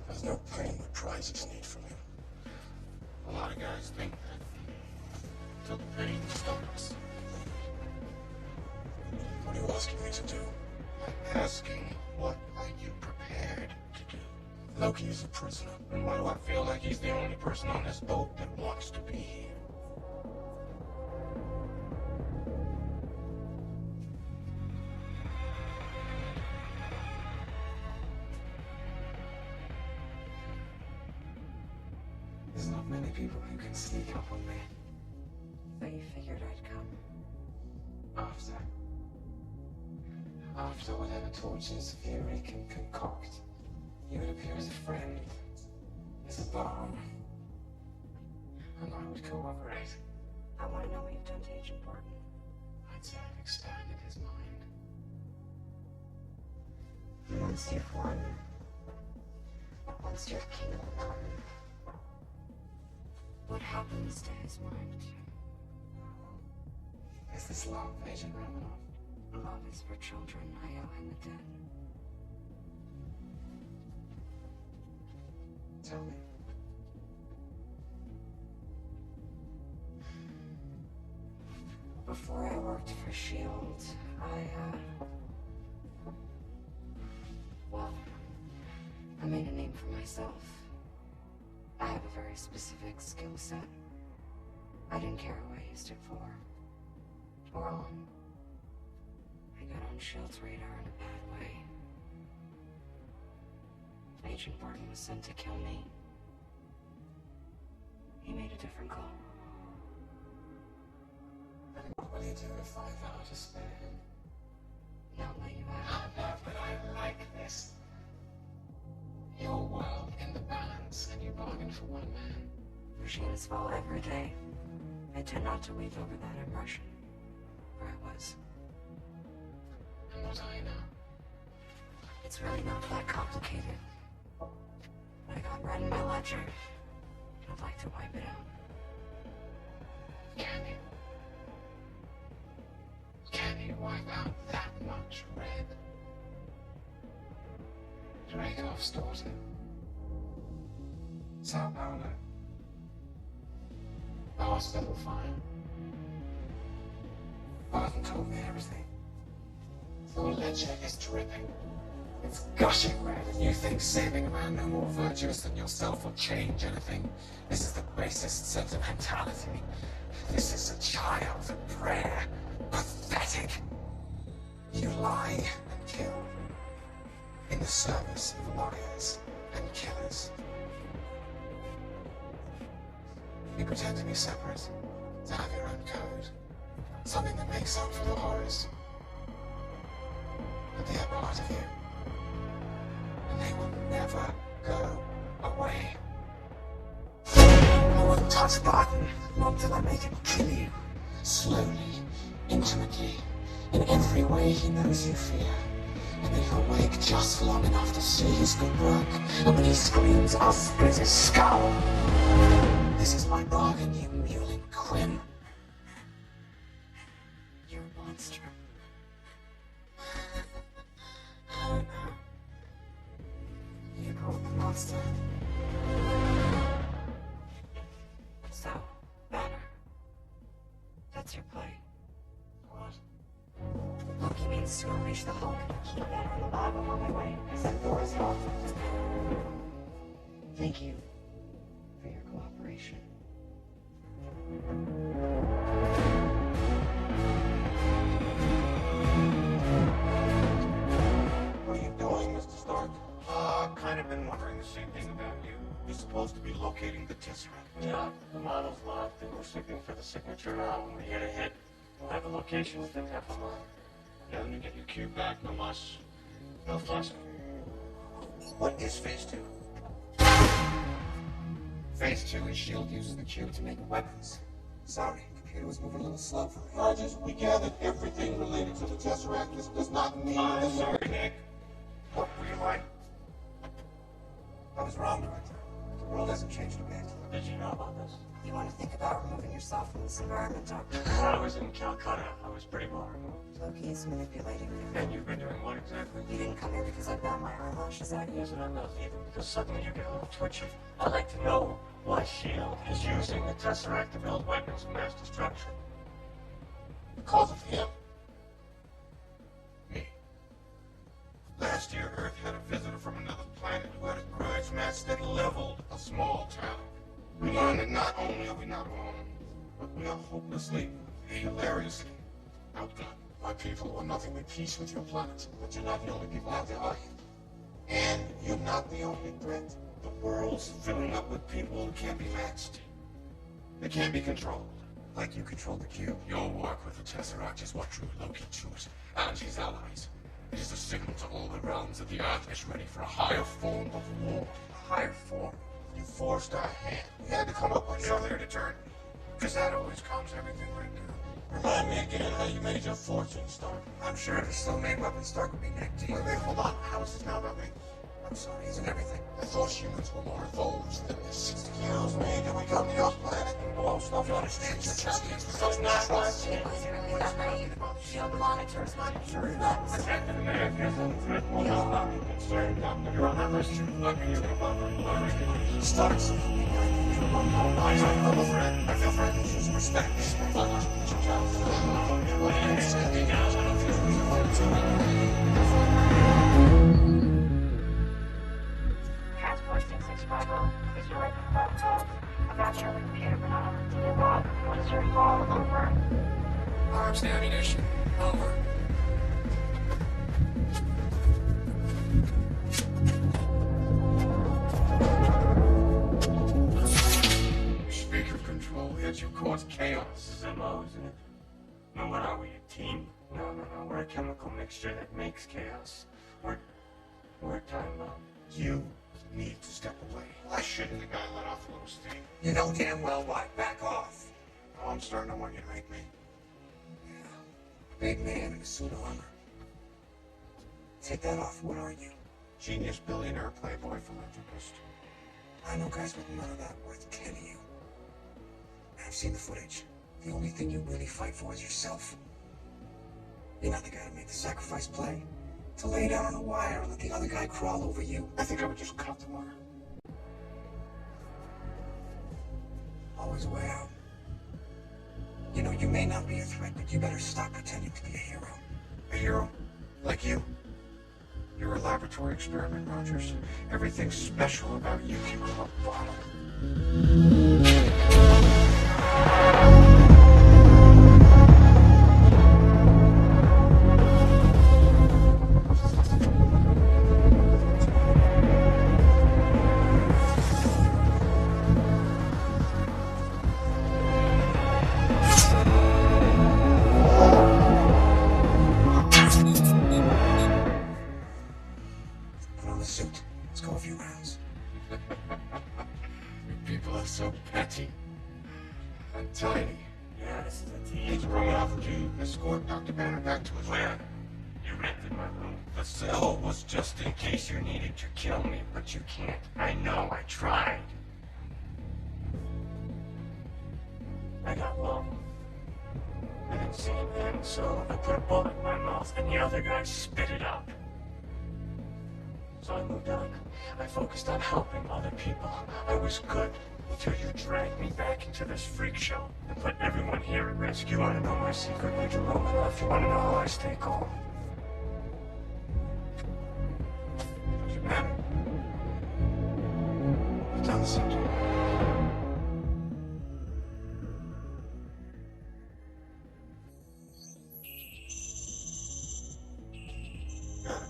There's no pain that pries its need from him. A lot of guys think that. Until the pain stops. What are you asking me to do? I'm asking, what are you prepared to do? Loki is a prisoner. And why do I feel like he's the only person on this boat that wants to be here? There's not many people who can sneak up on me. But you figured I'd come. After whatever tortures Fury can concoct, you would appear as a friend, as a balm. And I would cooperate. I want to know what you've done to Agent Barton. I'd say I've expanded his mind. Once you've won, once you're king of the mountain, what happens to his mind? Is this love, Agent Romanoff? Love is for children, Io, and the dead. Tell me. Before I worked for S.H.I.E.L.D., I made a name for myself. I have a very specific skill set. I didn't care who I used it for. Or on. I got on S.H.I.E.L.D.'s radar in a bad way. Agent Barton was sent to kill me. He made a different call. What will you do if I vow to spare him? Not let you out. No, but I like this. Your world in the balance, and you bargain for one man. Machines fall every day. I tend not to weave over that impression. Where I was. And what I know. It's really not that complicated. I got red in my ledger. I'd like to wipe it out. Can you? Can you wipe out that much red? Dracov's daughter. Sao Paulo. The hospital fire. Barton told me everything. Your ledger is dripping. It's gushing red, and you think saving a man no more virtuous than yourself will change anything. This is the basest sentimentality. This is a child's prayer. Pathetic. You lie and kill. In the service of liars and killers. You pretend to be separate, to have your own code. Something that makes up for the horrors. But they are part of you. And they will never go away. I won't touch Barton, not till I make him kill you. Slowly, intimately, in every way he knows you fear. And then he'll wake just long enough to see his good work. And when he screams, I'll split his skull. This is my bargain, you mewling quim. You're a monster. Oh no. You called the monster. So, Banner. That's your play. What? Loki means to unleash the Hulk. Keep Banner in the lab. I'm on my way. Send Thor's help. Thank you for your cooperation. What are you doing, Mr. Stark? I've kind of been wondering the same thing about you. You're supposed to be locating the Tesseract. Yeah, the model's locked and we're seeking for the signature now when we hit a hit. We'll have the location within half a mile. Yeah, let me get your cue back, no mas. No flashing. What is phase 2? Phase 2, his shield uses the cube to make weapons. Sorry, the computer was moving a little slow for me. Rogers, we gathered everything related to the Tesseract. This does not mean I'm sorry, Nick. What were you like? I was wrong, Director. The world hasn't changed a bit. Did you know about this? You want to think about removing yourself from this environment, Doctor? When I was in Calcutta, I was pretty well removed. Loki's manipulating you. And you've been doing what exactly? You didn't come here because I bound my eyelashes at you. Yes, and I'm not either, because suddenly you get a little twitchy. I'd like to know why S.H.I.E.L.D. is using the Tesseract to build weapons of mass destruction. Because of him. Me. Last year, Earth had a visitor from another planet who had a grudge match that leveled a small town. We learned that not only are we not alone, but we are hopelessly, hilariously outgunned by people who are nothing but peace with your planet. But you're not the only people out there, are you? And you're not the only threat. The world's filling up with people who can't be matched. They can't be controlled. Like you control the cube. Your work with the Tesseract is what drew Loki to it, and his allies. It is a signal to all the realms that the Earth is ready for a higher form of war. A higher form. You forced our hand. We had to come up with something to turn. Because that always calms everything right now. Remind me again how you made your fortune, Stark. I'm sure if he still made weapons, Stark would be neck deep. Wait, hold on. How is this now about me? I'm sorry, isn't everything? I thought humans were more evolved than this. Excuse me, did we come to your planet and blow stuff? You understand your champions with such trust? It was really that naive. Shield monitors monitor events. Protected Americans and threat will not be concerned. You're on that list too. Look, you're the Starks. I feel friend. I feel friend. Just respect. Transport 6650, is your right platform? I'm not sure the computer, but not able to do log. What is your call? Over. Arms to ammunition. Over. Speaker control, yet you cause chaos. Zemo, isn't it? No, what are we, a team? No, we're a chemical mixture that makes chaos. We're a time bomb. You need to step away. I shouldn't have gotten let off a little steam. You know damn well why. Back off. Oh, I'm starting to want you to make me. Yeah. Big man in a suit of armor. Take that off. What are you? Genius billionaire playboy philanthropist. I know guys with none of that worth 10 of you. I've seen the footage. The only thing you really fight for is yourself. You're not the guy to make the sacrifice play. To lay down on the wire and let the other guy crawl over you. I think I would just cut the wire. Always a way out. You know, you may not be a threat, but you better stop pretending to be a hero. A hero? Like you? You're a laboratory experiment, Rogers. Everything special about you came from a bottle. Put on the suit. Let's go a few rounds. People are so petty and tiny. Yeah, this is a He's team. running off to escort Dr. Banner back to his lab. You rented my room. The cell was just in case you needed to kill me, but you can't. I know, I tried. I got low. I didn't see him then, so I put a bullet in my mouth and the other guy spit it up. So I moved on. I focused on helping other people. I was good until you dragged me back into this freak show and put everyone here at risk. You want to know my secret? Would you roll my life? You want to know how I stay calm? Does it matter? It's on the subject. Got it.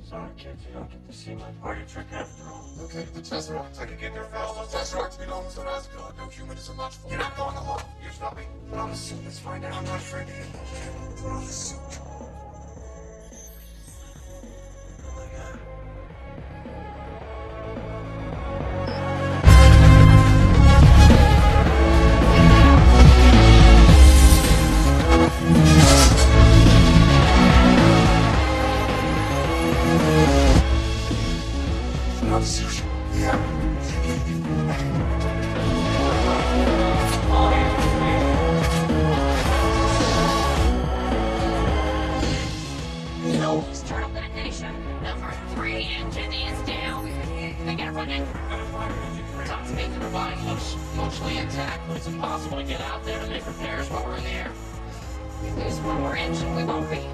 Sorry, kids, you don't get to see my party trick after all. Okay, the Tesseract. I could get there fast. The Tesseract belongs to Asgard. No human is a match for. You're not going alone. You're stopping. Put on the suit. Let's find out. I'm not afraid to hit. Put on the suit. Oh my god. go. Start elimination. Number 3 engine is down. They get running. Tom's making the body looks mostly intact, but it's impossible to get out there to make repairs while we're in the air. If we lose one more engine, we won't be.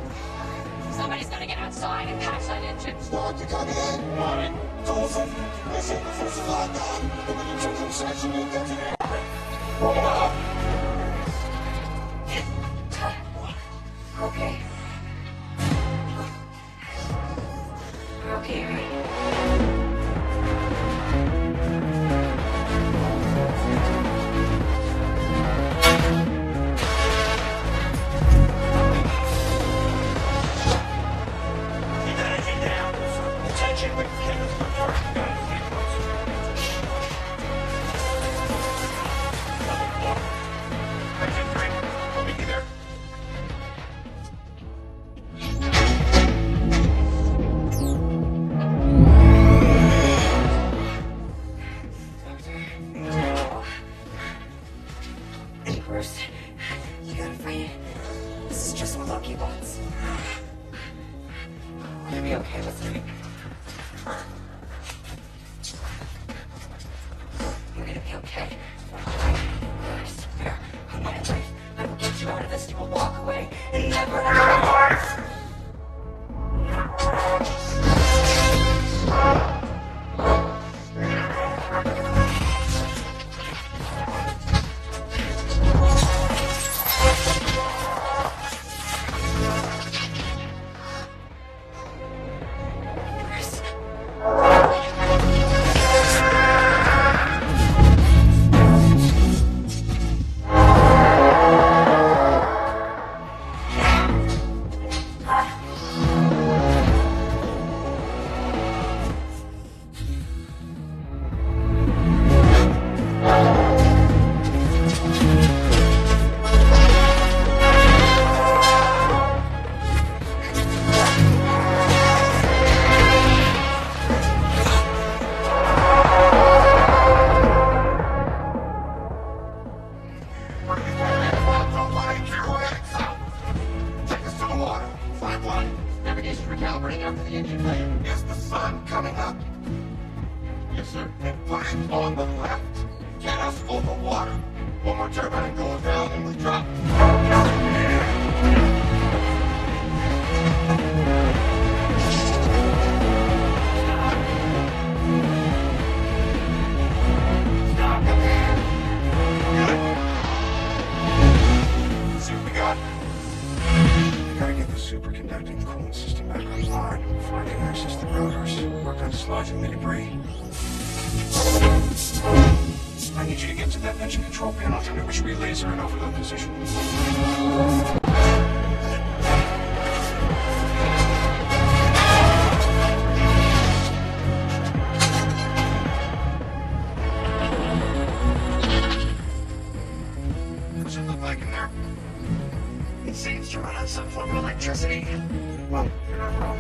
Somebody's gonna get outside and patch that engine. Start to come in. On it. Dolphin, I said the first lockdown. We're gonna check them section and get to there. Okay. Okay, right. Keep that engine down. Attention, we can get this one dark. Guys, get closer. Engine 3, we'll meet you there. Hey, Bruce. You gotta fight it. This is just lucky ones. You'll be okay with me. You're gonna be okay. I swear, I'm not leave. I will get you out of this. You will walk away and never ever. Take us to the water. Flag 1. Navigation recalibrating after the engine failure. Is the sun coming up? Yes, sir. And put it on the left. Get us over water. One more turbine goes down and we drop. Stop. See what we got? We gotta get the superconducting coolant system back online before I can access the rotors. Work on dislodging the debris. I need you to get to that engine control panel. Tell me which relays are in overload position. What's it look like in there? It seems to run on some form of electricity. Well, you're not wrong.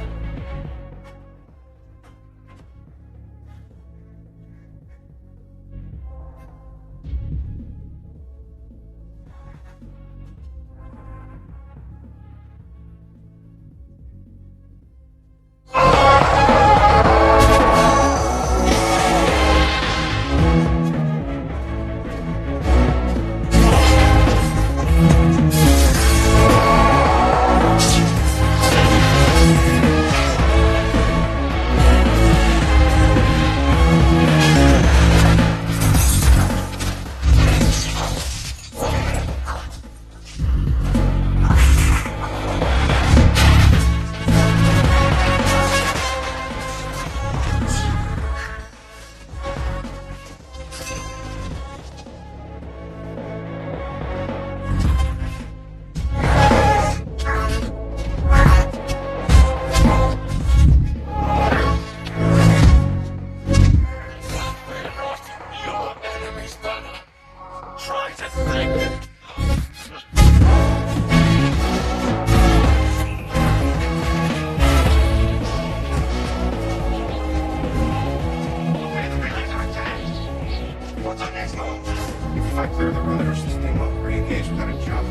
I clear the rotors, this thing won't re-engage without a jump.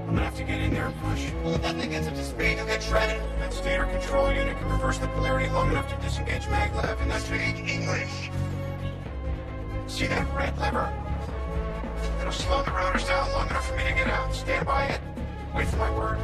I'm gonna have to get in there and push. Well, if that thing gets up to speed, you'll get shredded. That standard control unit can reverse the polarity long enough to disengage maglev, and that's speak English. See that red lever? It'll slow the rotors down long enough for me to get out. Stand by it. Wait for my word.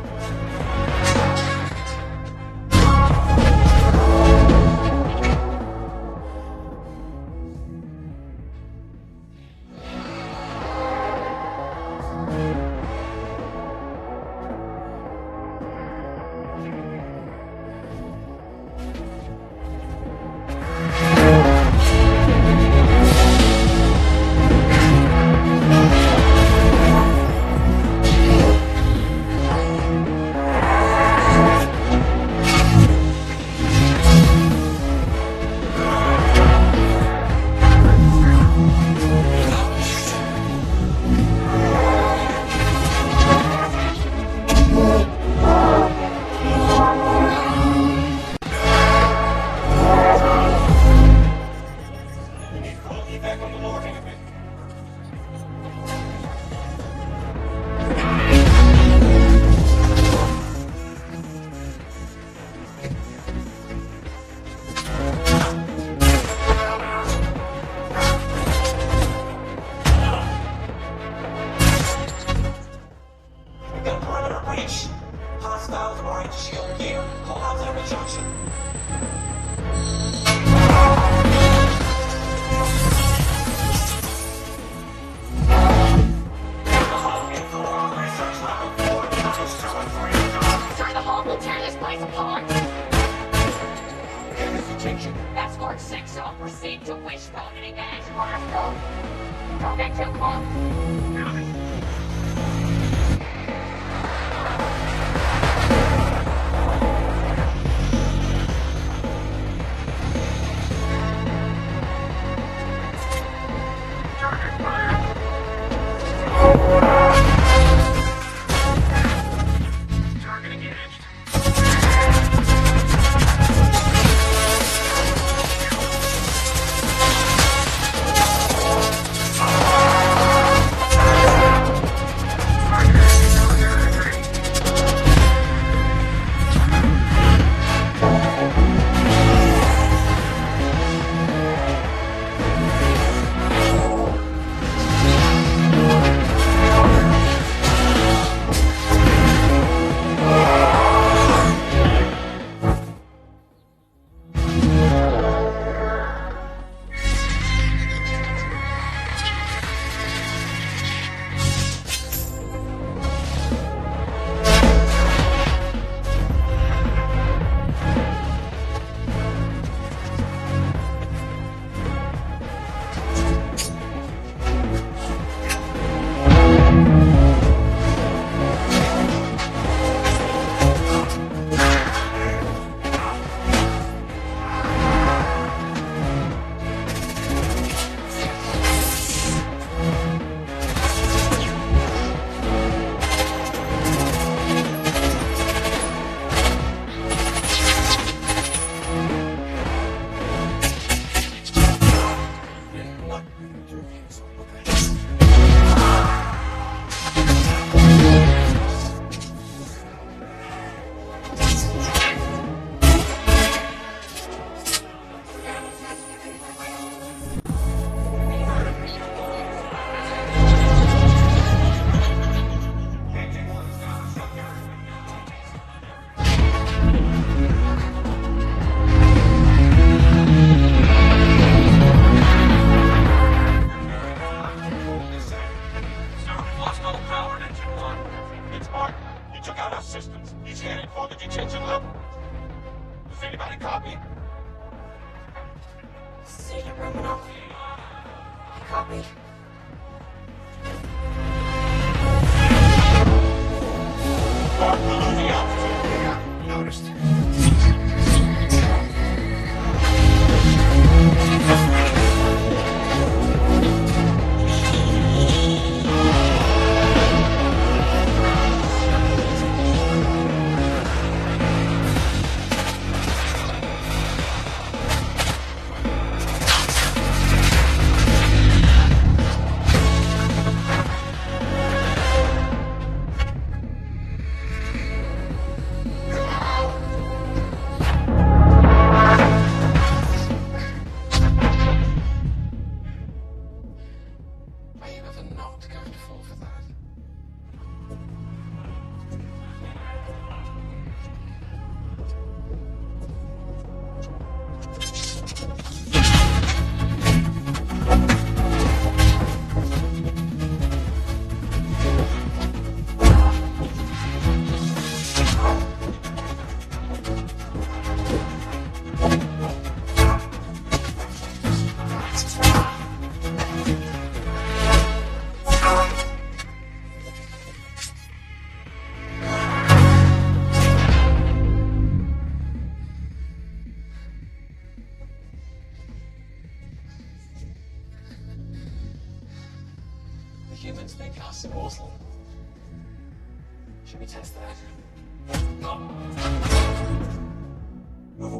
That's Mark 6, so I'll proceed to wishbone and engage Morph. Don't get too close.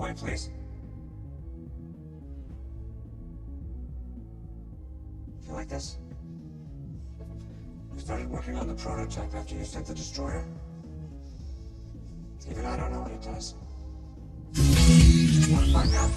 away, please. You like this? We started working on the prototype after you sent the destroyer. Even I don't know what it does. Want to find out?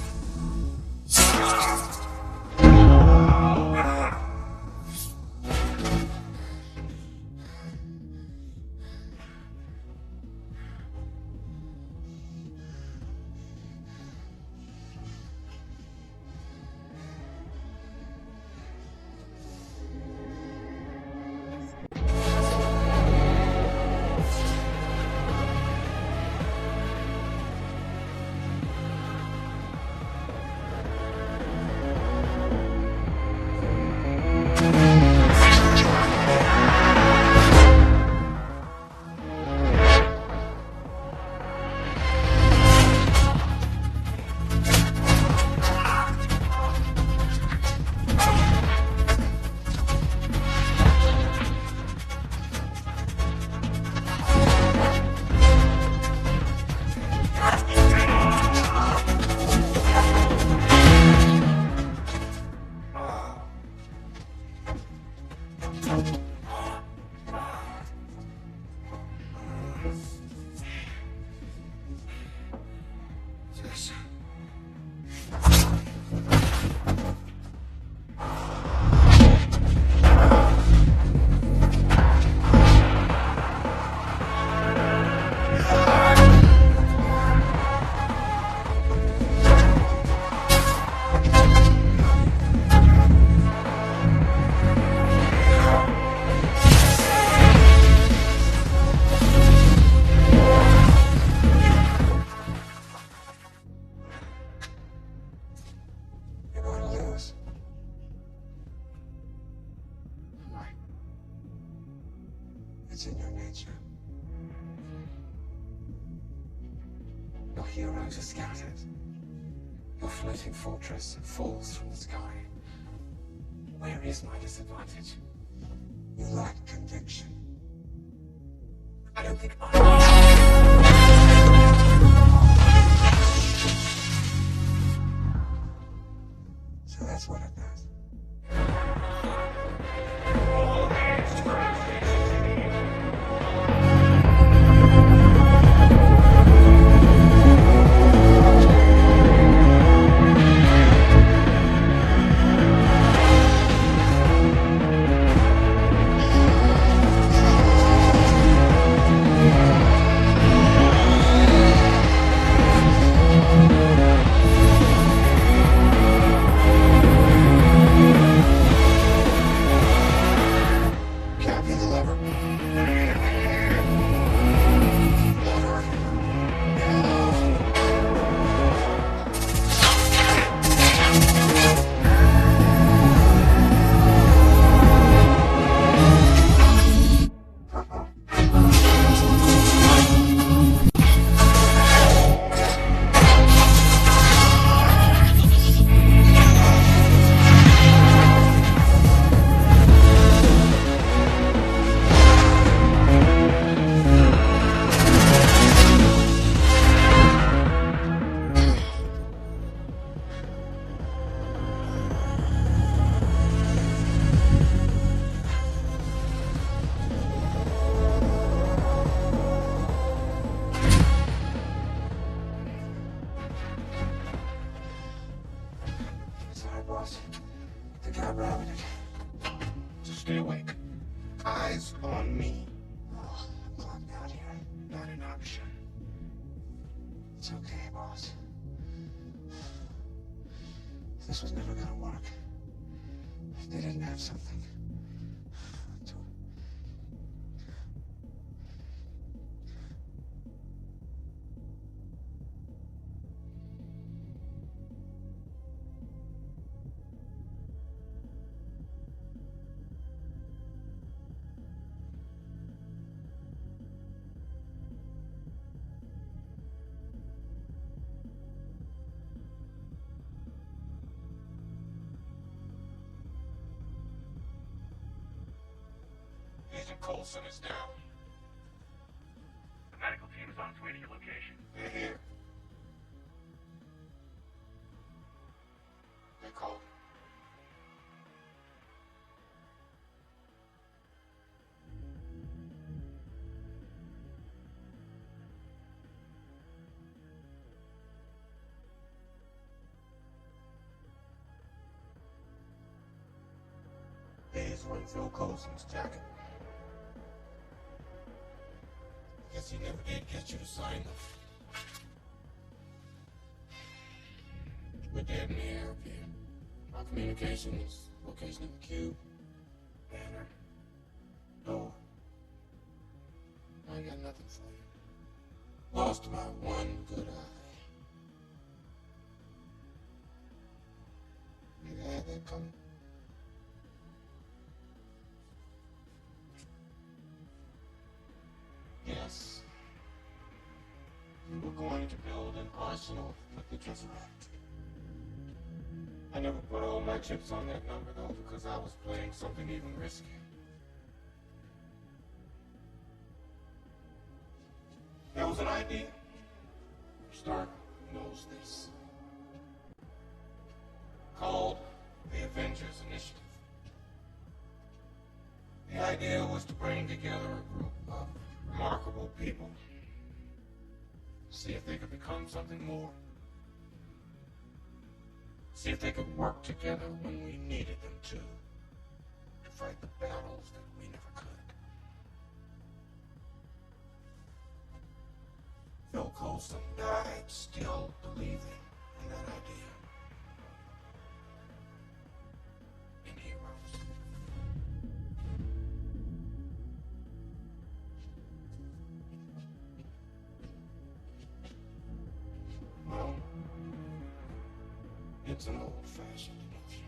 It's in your nature. Your heroes are scattered. Your floating fortress falls from the sky. Where is my disadvantage? You lack conviction. I don't think So that's what it does. Boss. I think I routed it. Just stay awake. Eyes on me. Oh, I'm locked out here. Not an option. It's okay, boss. This was never gonna work. If they didn't have something. Agent Coulson is down. The medical team is on its way to your location. They're here. destroying Phil Coulson's jacket. I guess he never did get you to sign them. We're dead in the air up here. Our communication is location of the cube. Banner. Door. I ain't got nothing for you. Lost my one good eye. Maybe I had that coming. Yes. We were going to build an arsenal with the Tesseract. I never put all my chips on that number though, because I was playing something even riskier. There was an idea. Stark knows this. Called the Avengers Initiative. The idea was to bring together a group of remarkable people. See if they could become something more. See if they could work together when we needed them to fight the battles that we never could. Phil Coulson died still believing in that idea. In heroes. Well, it's an old-fashioned notion.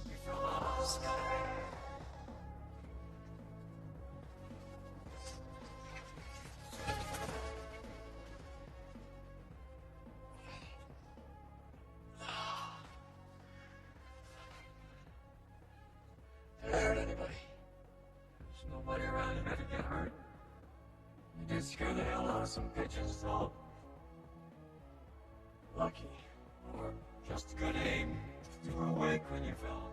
We fell out of the sky. Did I hurt anybody? There's nobody around who had to get hurt. You did scare the hell out of some pigeons, though. Lucky, or just good aim. You were awake when you fell.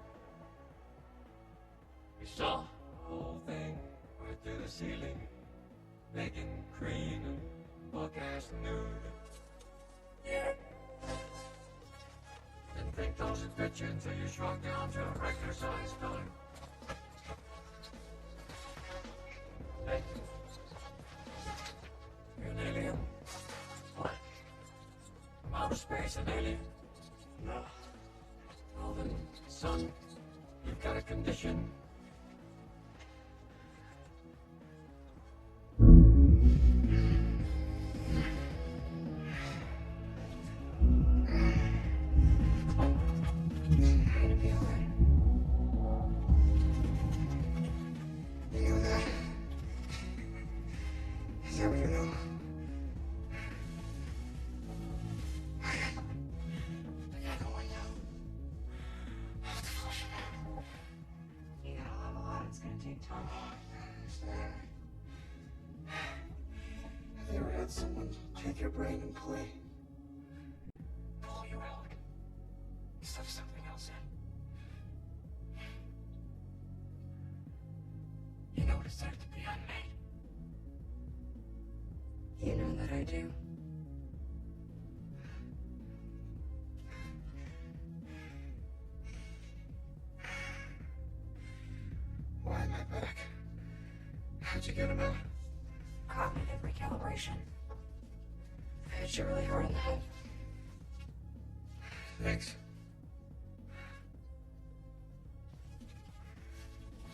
We saw the whole thing right through the ceiling, making green and buck-ass nude. Yeah. Didn't think those would fit you until you shrunk down to a regular size building. Hey. You're an alien? What? From outer space, an alien? No. Well then, son, you've got a condition. Gonna be alright. You knew that? Is that what you knew? I gotta go in now. I have to flush him out. You gotta level out, it's gonna take time. Have you ever had someone take your brain and play? Pull you out. Stuff something else in. You know what it's like to be unmade. You know that I do. Why am I back? How'd you get him out? Cognitive recalibration. I hit you really hard in the head. Thanks.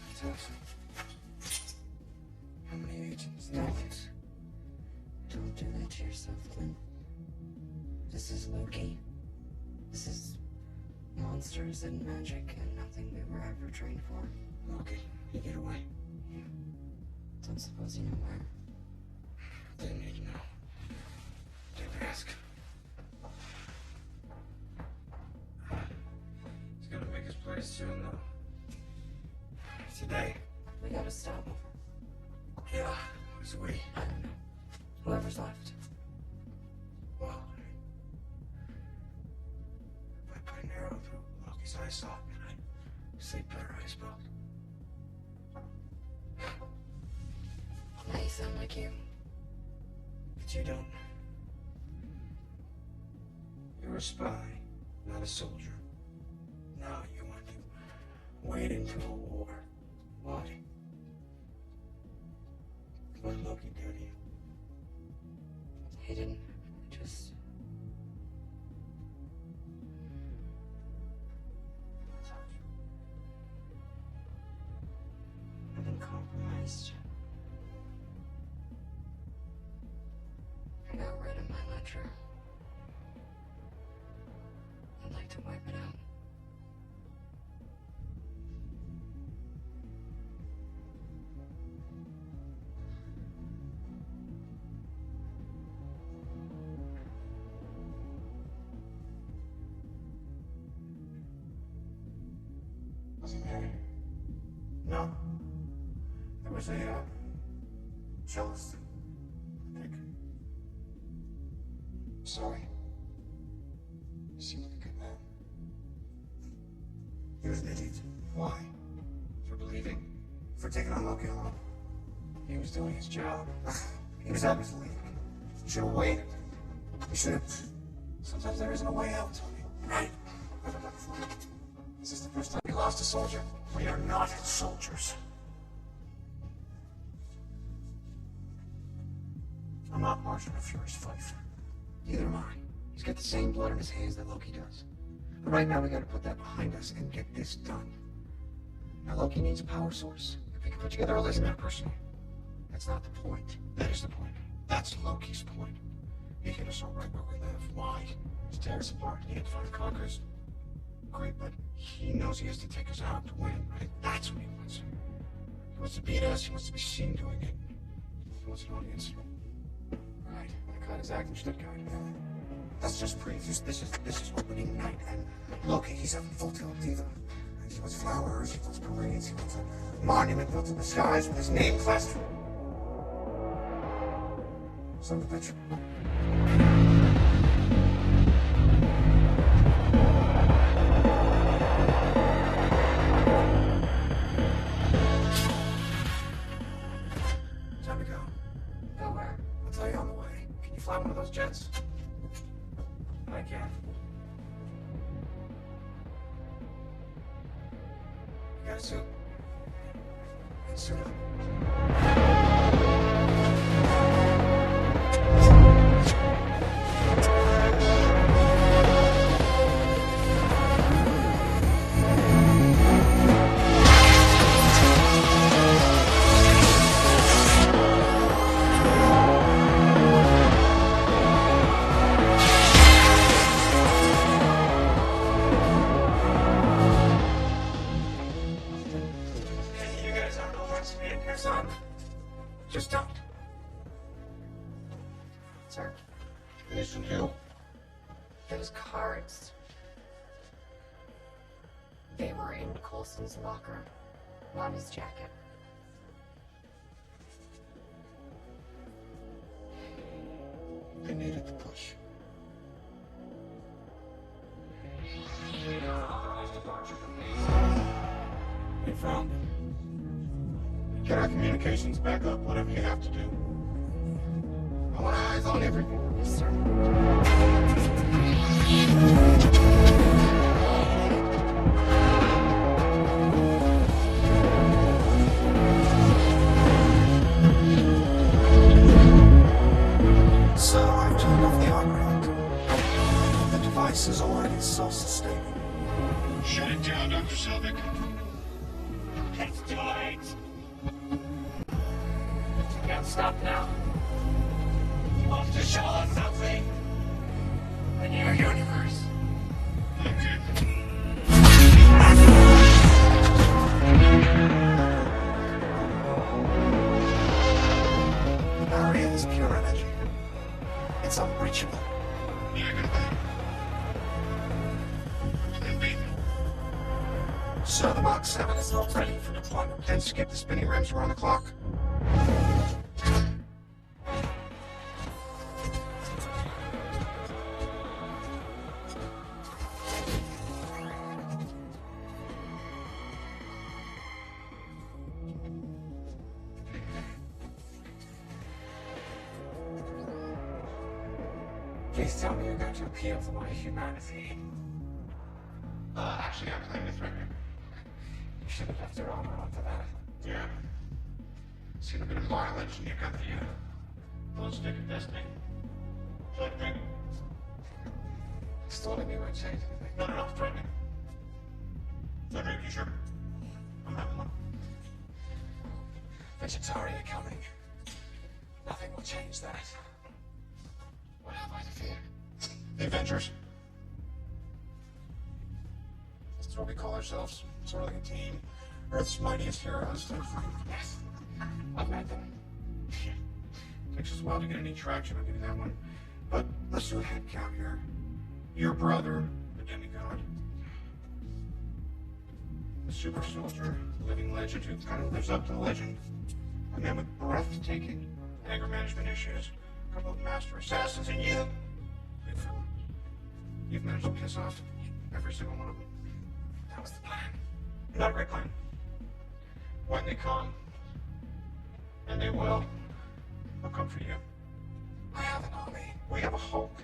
That's awesome. How many agents? Don't do that to yourself, Clint. This is Loki. This is monsters and magic and nothing we were ever trained for. Okay, you get away. Don't suppose you know where. Didn't need to know. Didn't ask. He's gonna make his place soon, though. Today. We gotta stop him. Yeah, who's we? I don't know. Whoever's left. Well, eyes off, and I sleep better, I suppose. Now you sound like you. But you don't. You're a spy, not a soldier. Now you want to wade into a war. Why? What did Loki do to you? He didn't. Just. I've been compromised. I got rid of my ledger. I'd like to wipe it out. Was he married? No. There was a jealousy, I think. Sorry. You seem like a good man. He was an idiot. Why? For believing. For taking on Loki alone. He was doing his job. He was happy to leave. He should have waited. He should have. Sometimes there isn't a way out, Tony. Right? I've done that before. Is this the first time you lost a soldier? We are not soldiers. I'm not Martian or Fury's Fife. Neither am I. He's got the same blood in his hands that Loki does. But right now we gotta put that behind us and get this done. Now Loki needs a power source. If we can put together a list, not personal. That's not the point. That is the point. That's Loki's point. He hit us all right where we live. Why? To tear us apart. He had to find conquerors. Great, but he knows he has to take us out to win, right? That's what he wants. He wants to beat us. He wants to be seen doing it. He wants an audience. Right. That kind is acting Stuttgart. That's just previews. This is opening night, and Loki, he's a full-tilt diva. And he wants flowers. He wants parades. He wants a monument built in the skies with his name plastered. Son of a bitch. Time to go. Go where? I'll tell you on the way. Can you fly one of those jets? I can. You got a suit? Suit up. You guys aren't all wants to be in here, son. Just don't. Sir, Finish from you. those cards. They were in Coulson's locker, on his jacket. They needed the push. They found him. Get our communications back up, whatever you have to do. I want eyes on everything. Yes, sir. So I've turned off the armor. The device is already self-sustaining. Shut it down, Dr. Selvig. It's too late. You can't stop now. You want to show us something? A new universe. The barrier is pure energy. It's unbreachable. So the Mark 7 is all ready for deployment. Then skip the spinning rims around the clock. Please tell me you're going to appeal to my humanity. Actually, I'm planning to threaten him. You should have left your armor onto that. Yeah. Seen a bit of mileage, and you got the little stick of destiny. Threatening. Stalling me won't change anything. No, threatening. Threatening, you sure? I'm having one. Vegetari are coming. Nothing will change that. What have I to fear? The Avengers. That's what we call ourselves. Sort of like a team. Earth's mightiest heroes. Yes. I've met them. Takes us a while to get any traction, I'll give you that one. But let's do a head count here. Your brother, the demigod. The super soldier, living legend who kind of lives up to the legend. A man with breathtaking anger management issues. A couple of master assassins, and you, big fella. You've managed to piss off every single one of them. That was the plan. Not a great plan. When they come, and they will, they'll come for you. I have an army. We have a Hulk.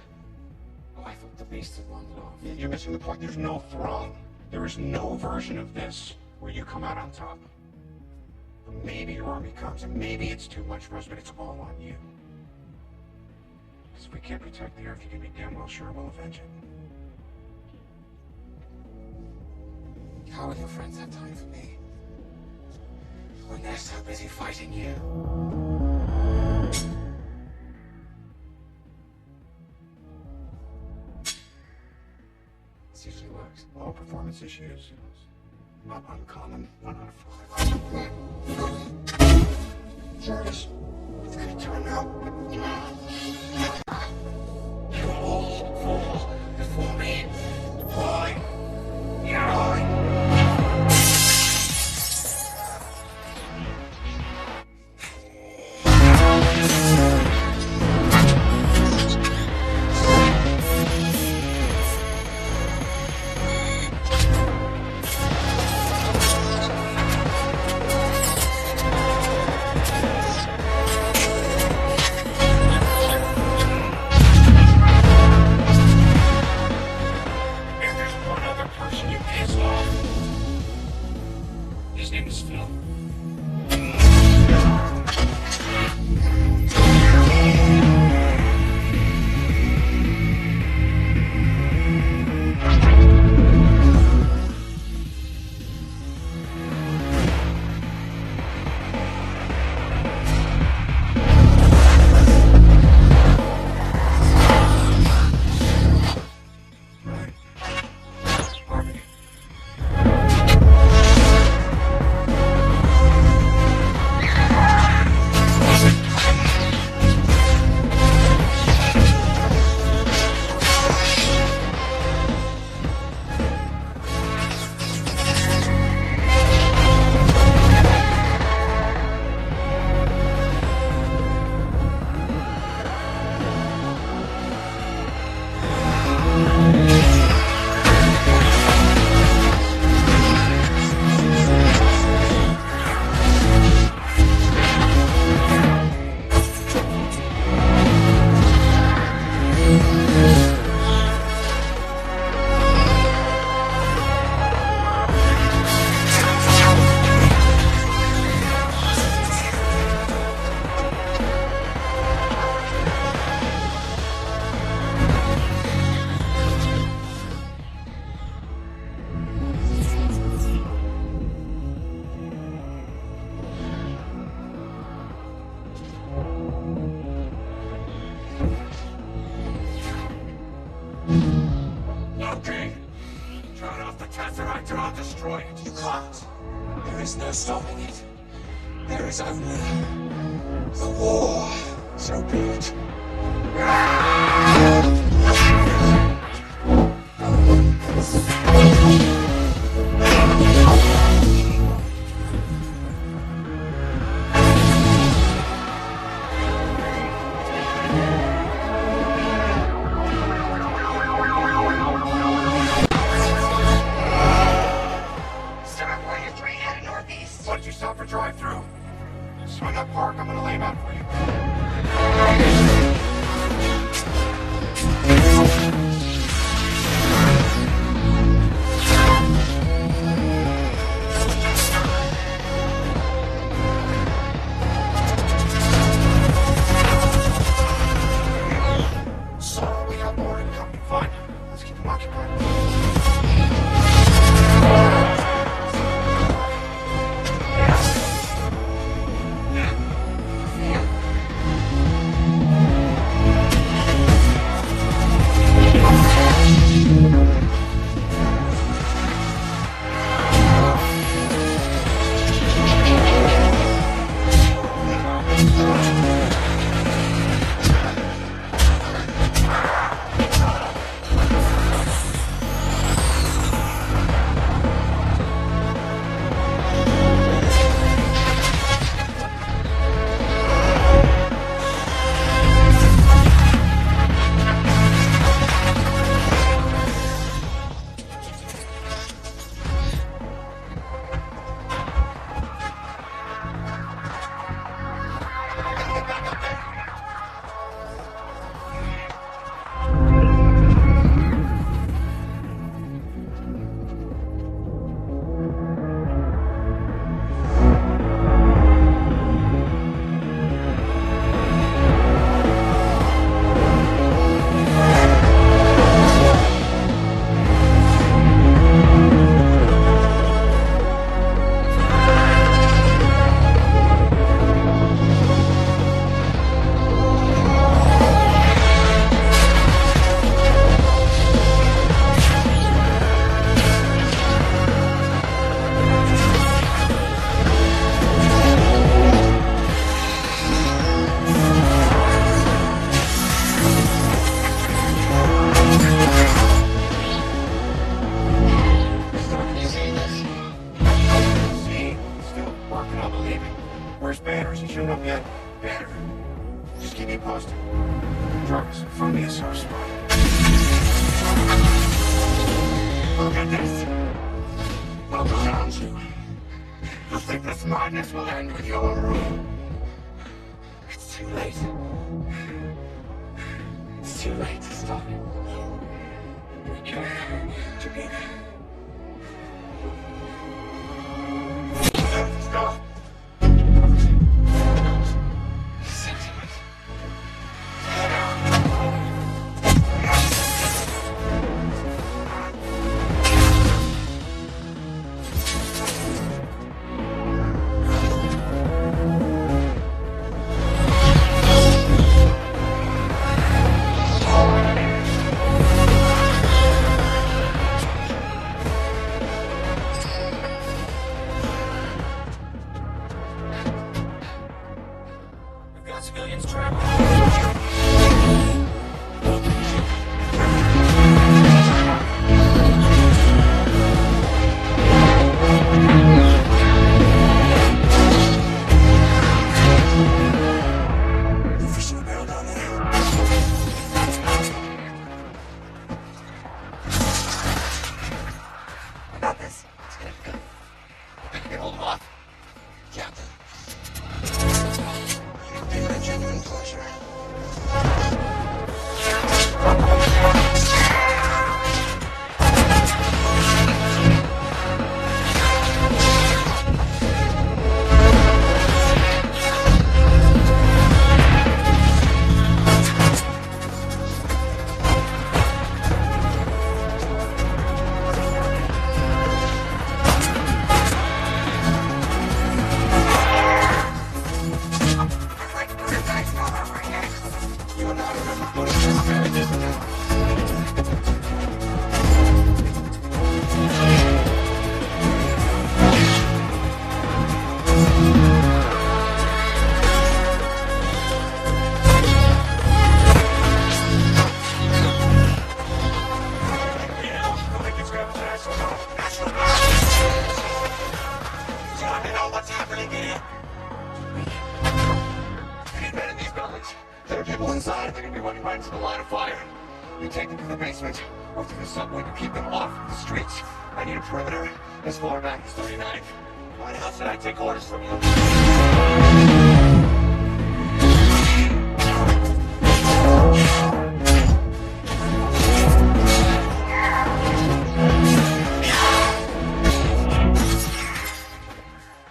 Oh, I thought the beast had wandered off. You're missing the point. There's no throne. There is no version of this where you come out on top. But maybe your army comes, and maybe it's too much for us, but it's all on you. Because if we can't protect the Earth, you can be damn well sure we'll avenge it. How will your friends have time for me? When they're so busy fighting you. This usually works. Low performance issues, not uncommon. 1 out of 5. Serious. It's gonna turn out. You all fall before me. Why? Why? destroy it. You can't. There is no stopping it. There is only the war. So be it. What did you stop for drive-through? Swing up park, I'm gonna lay him out for you. hasn't showed up yet. Better. Just keep me posted. Jarvis, find me a soft spot. Look at this. I'll go around you. You think this madness will end with your rule? It's too late. It's too late to stop it. We can't together. Stop. Sentiment. Civilians trapped. Fishing the barrel down there. I got this. It's gonna go. I can get hold of off. Captain. Been a genuine pleasure. There are people inside. They're going to be running right into the line of fire. You take them to the basement or to the subway to keep them off the streets. I need a perimeter as far back as 39. Why the hell should I take orders from you?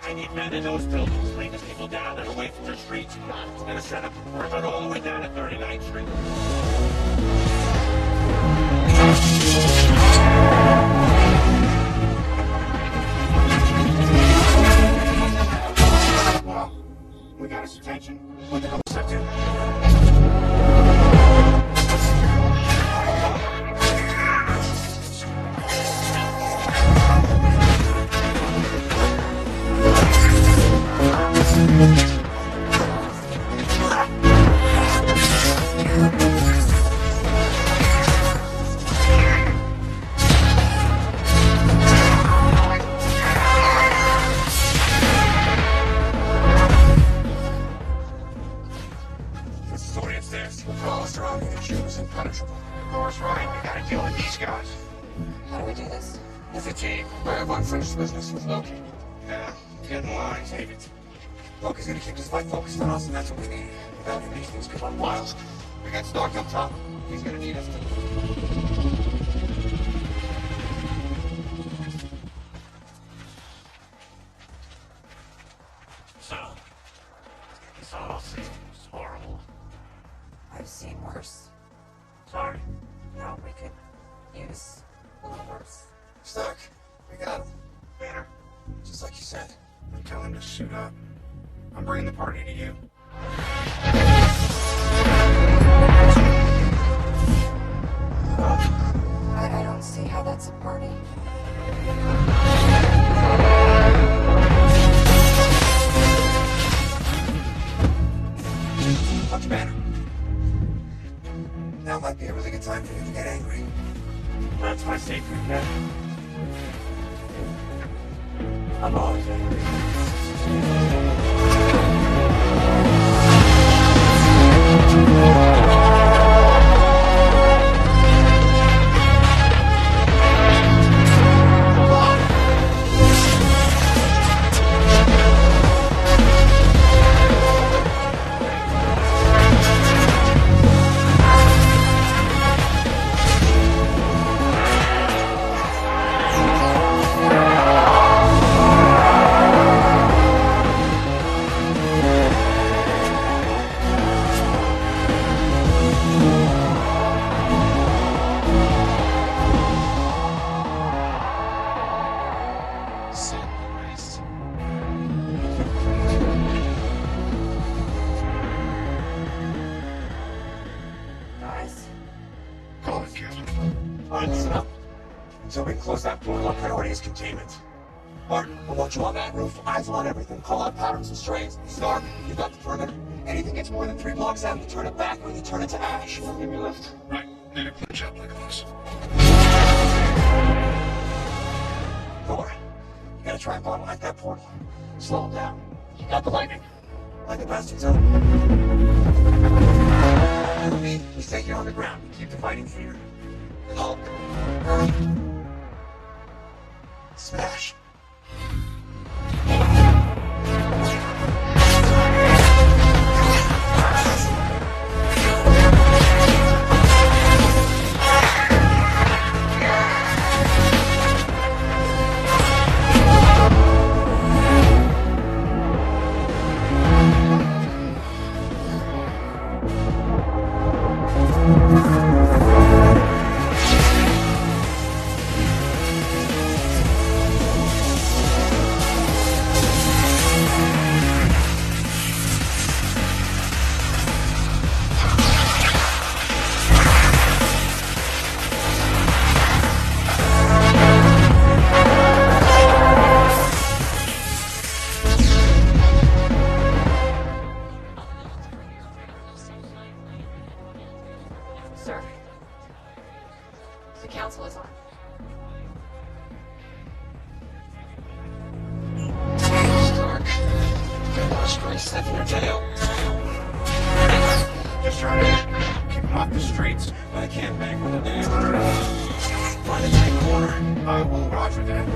I need men in those buildings, bring these people down and away from the streets. I'm gonna set up a perimeter all the way down to 39th Street. Well, we got his attention. What the hell is that do? What's the story upstairs? The tallest around here, she was impenetrable. Of course, right. We gotta deal with these guys. How do we do this? As a team, I have unfinished business with Loki. Yeah, get in line, take it. Loki's gonna keep his fight focused on us, and that's what we need. Without him, these things could run wild. We got Stark up top. He's gonna need us to. So, this all seems horrible. I've seen worse. Sorry. No, we could use a little worse. Stark, we got him. Banner. Just like you said. Tell him to suit up. I'm bringing the party to you. I don't see how that's a party. Much better. Now might be a really good time for you to get angry. That's my safety net. I'm always angry. until we close that portal. Our priority is containment. Martin, I want you on that roof. Eyes on everything. Call out patterns and strains. Stark, you've got the perimeter. Anything gets more than 3 blocks out, you turn it back or you turn it to ash. Give me a lift. Right. Need to punch up like this. Thor, you gotta try and bottleneck that portal. Slow him down. You got the lightning. Like the bastards out. We stay here on the ground. We keep dividing fear. And Hulk. Smash. Sir, the council is on. Stark. Get lost right step in your tail. Just trying to keep him off the streets. But I can't bang with a man. Find a tight corner. I will roger that.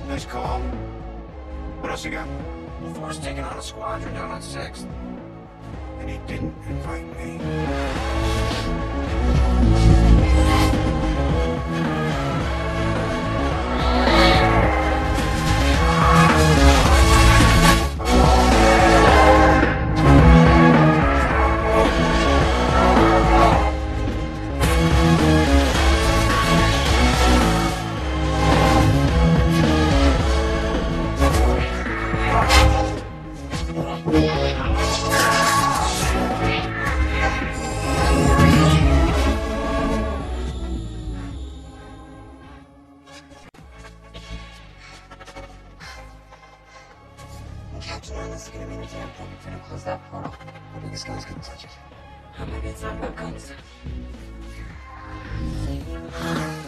Nice call. What else you got? Thor's taking on a squadron down on 6th. And he didn't invite me. Captain Island's gonna be the damn thing. We're gonna close that portal. The biggest guys couldn't touch it. Maybe it's not about guns.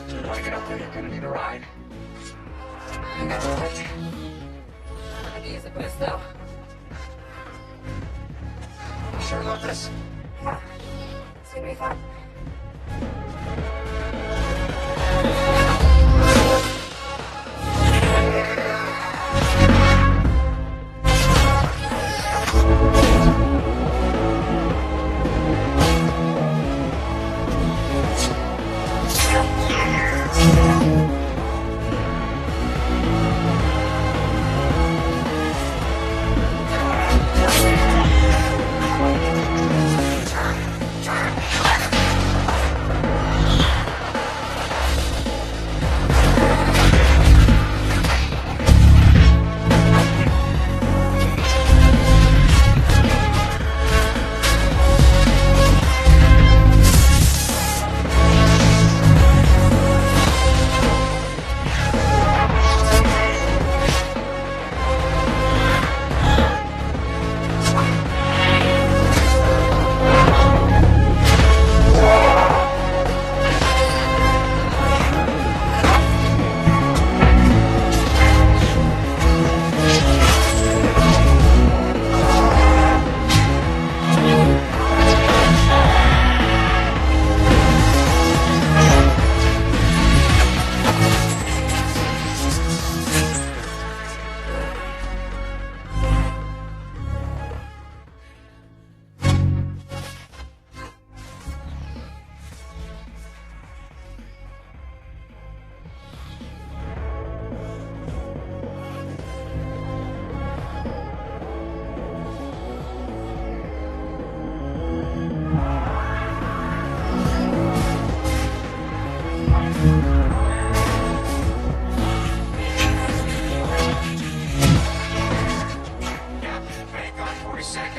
Dude, when I get up there, you're gonna need a ride. I got the light. I could use a boost though. You sure about this? Yeah, it's gonna be fun.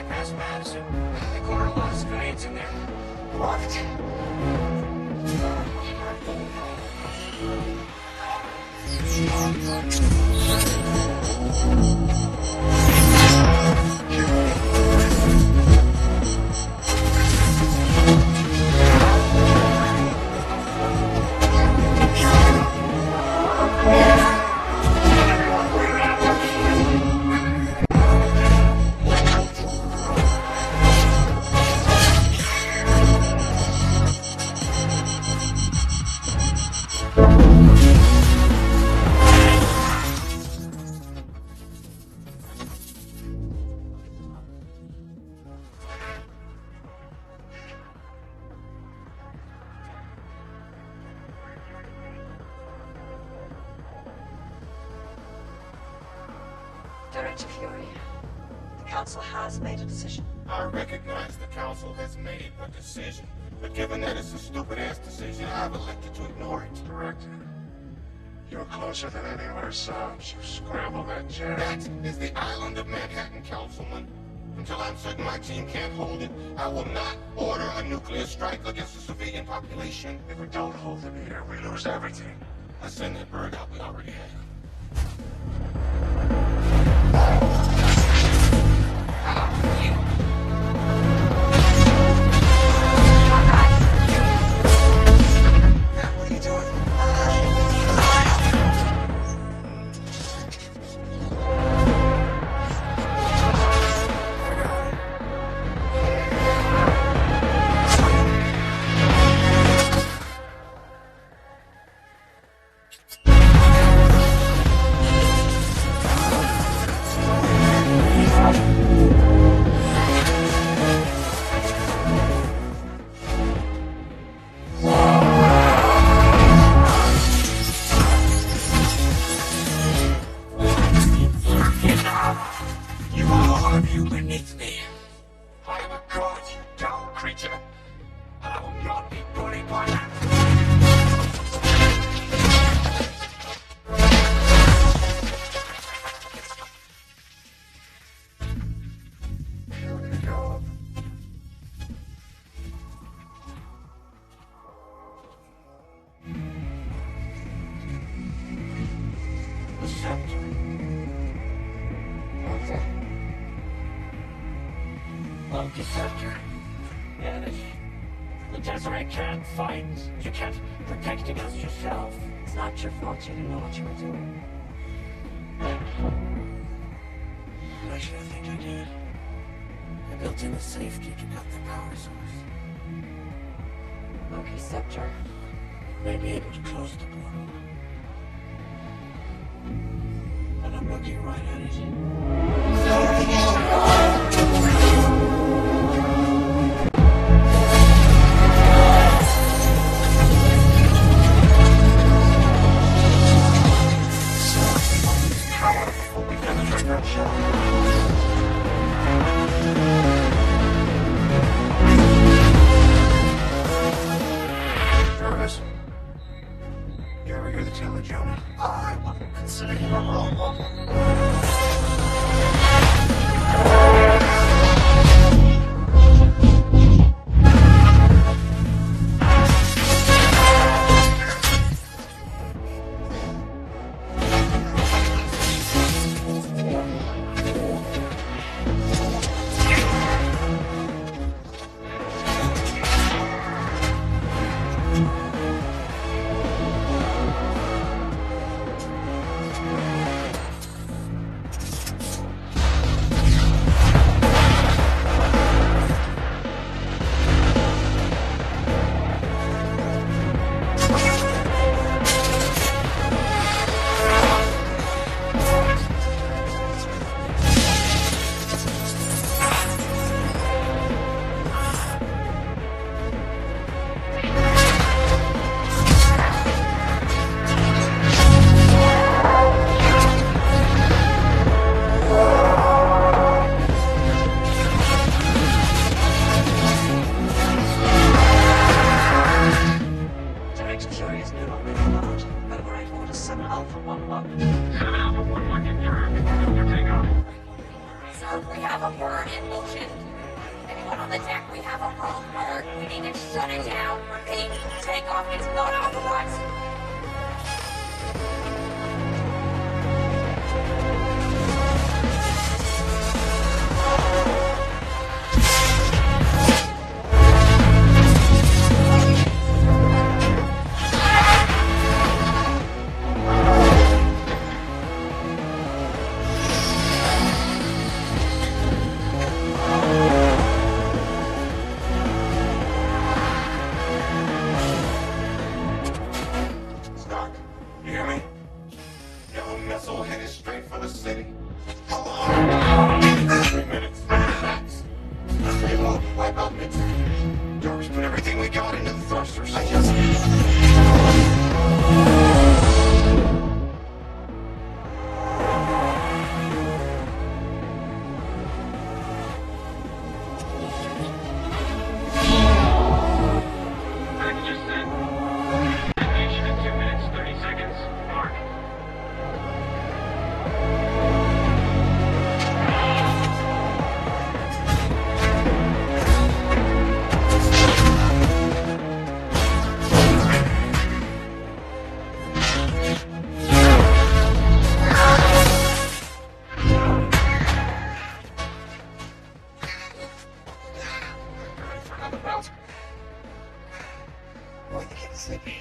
right past Madison. They cornered a lot of civilians in there. What? Director Fury, the Council has made a decision. I recognize the council has made a decision, but given that it's a stupid-ass decision, I've elected to ignore it. Director, you're closer than any of our subs. You scramble that jet. That is the island of Manhattan, Councilman. Until I'm certain my team can't hold it, I will not order a nuclear strike against the civilian population. If we don't hold them here, we lose everything. I send that bird out we already have. What are you doing? Deceptor. Yeah, the Desiree can't find. You can't protect against yourself. It's not your fault you didn't know what you were doing. Why should I think I did? I built in a safety to cut the power source. Okay, Scepter. May be able to close the portal. But I'm looking right at it. Jarvis, you ever hear the tale of Jonah? I wouldn't consider him a role model. bullshit. Anyone on the deck, we have a rogue alert. We need to shut it down. Repeat, takeoff is not authorized. Stark, you hear me? Yellow missile headed straight for the city. Hello? 3 minutes. Max. Reload, wipe out midterm. Doors, put everything we got into the thrusters. I just... Packages sent. Activation in 2 minutes, 30 seconds. Mark. Ready for another bout? Boy, the kid is sleepy.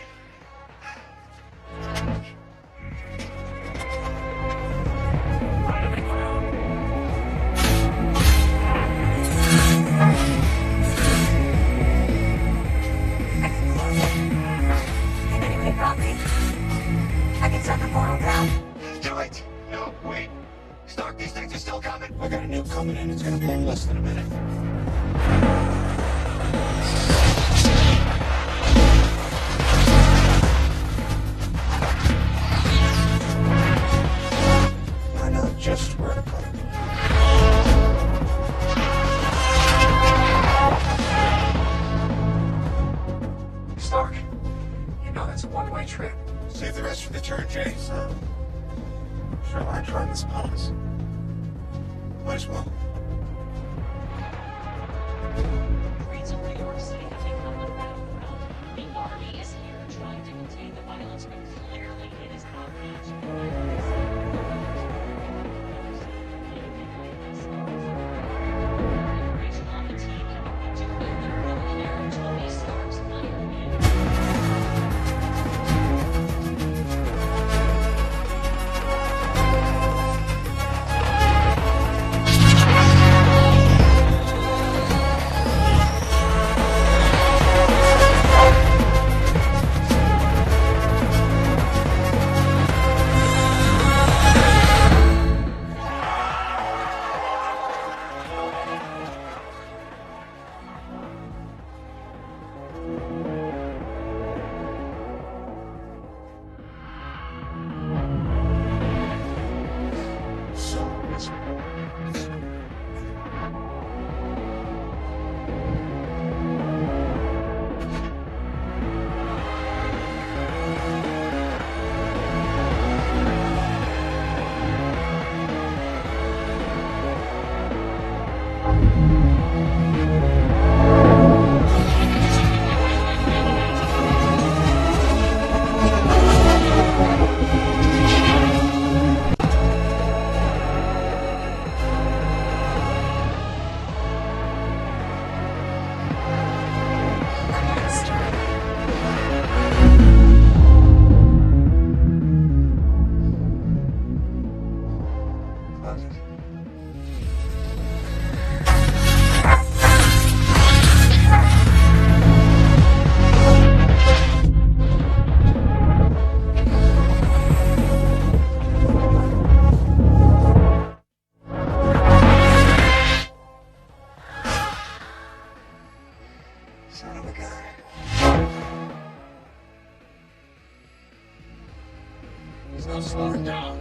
Can anybody drop me? I can send the portal down. Do it! No, wait. Stark, these things are still coming. I got a nuke coming in. It's gonna blow in less than a minute. I know just where to put it. Stark, you know that's a one-way trip. Save the rest for the turn, Jay. So, shall I try this pause? Might as well. Streets of New York City have become the battleground. The army is here trying to contain the violence, but clearly it is outmatched. Information on the team to build their billionaire Tony Stark's Iron Man. So, it's... Son of a gun. He's not slowing down.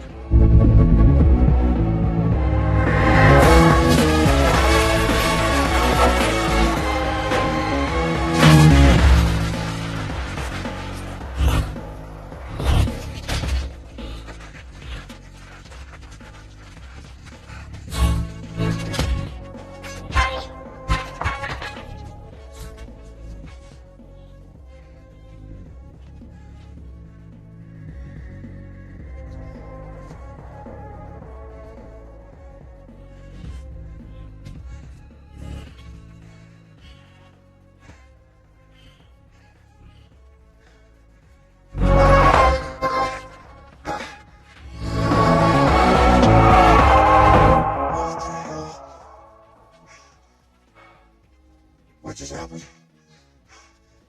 What just happened?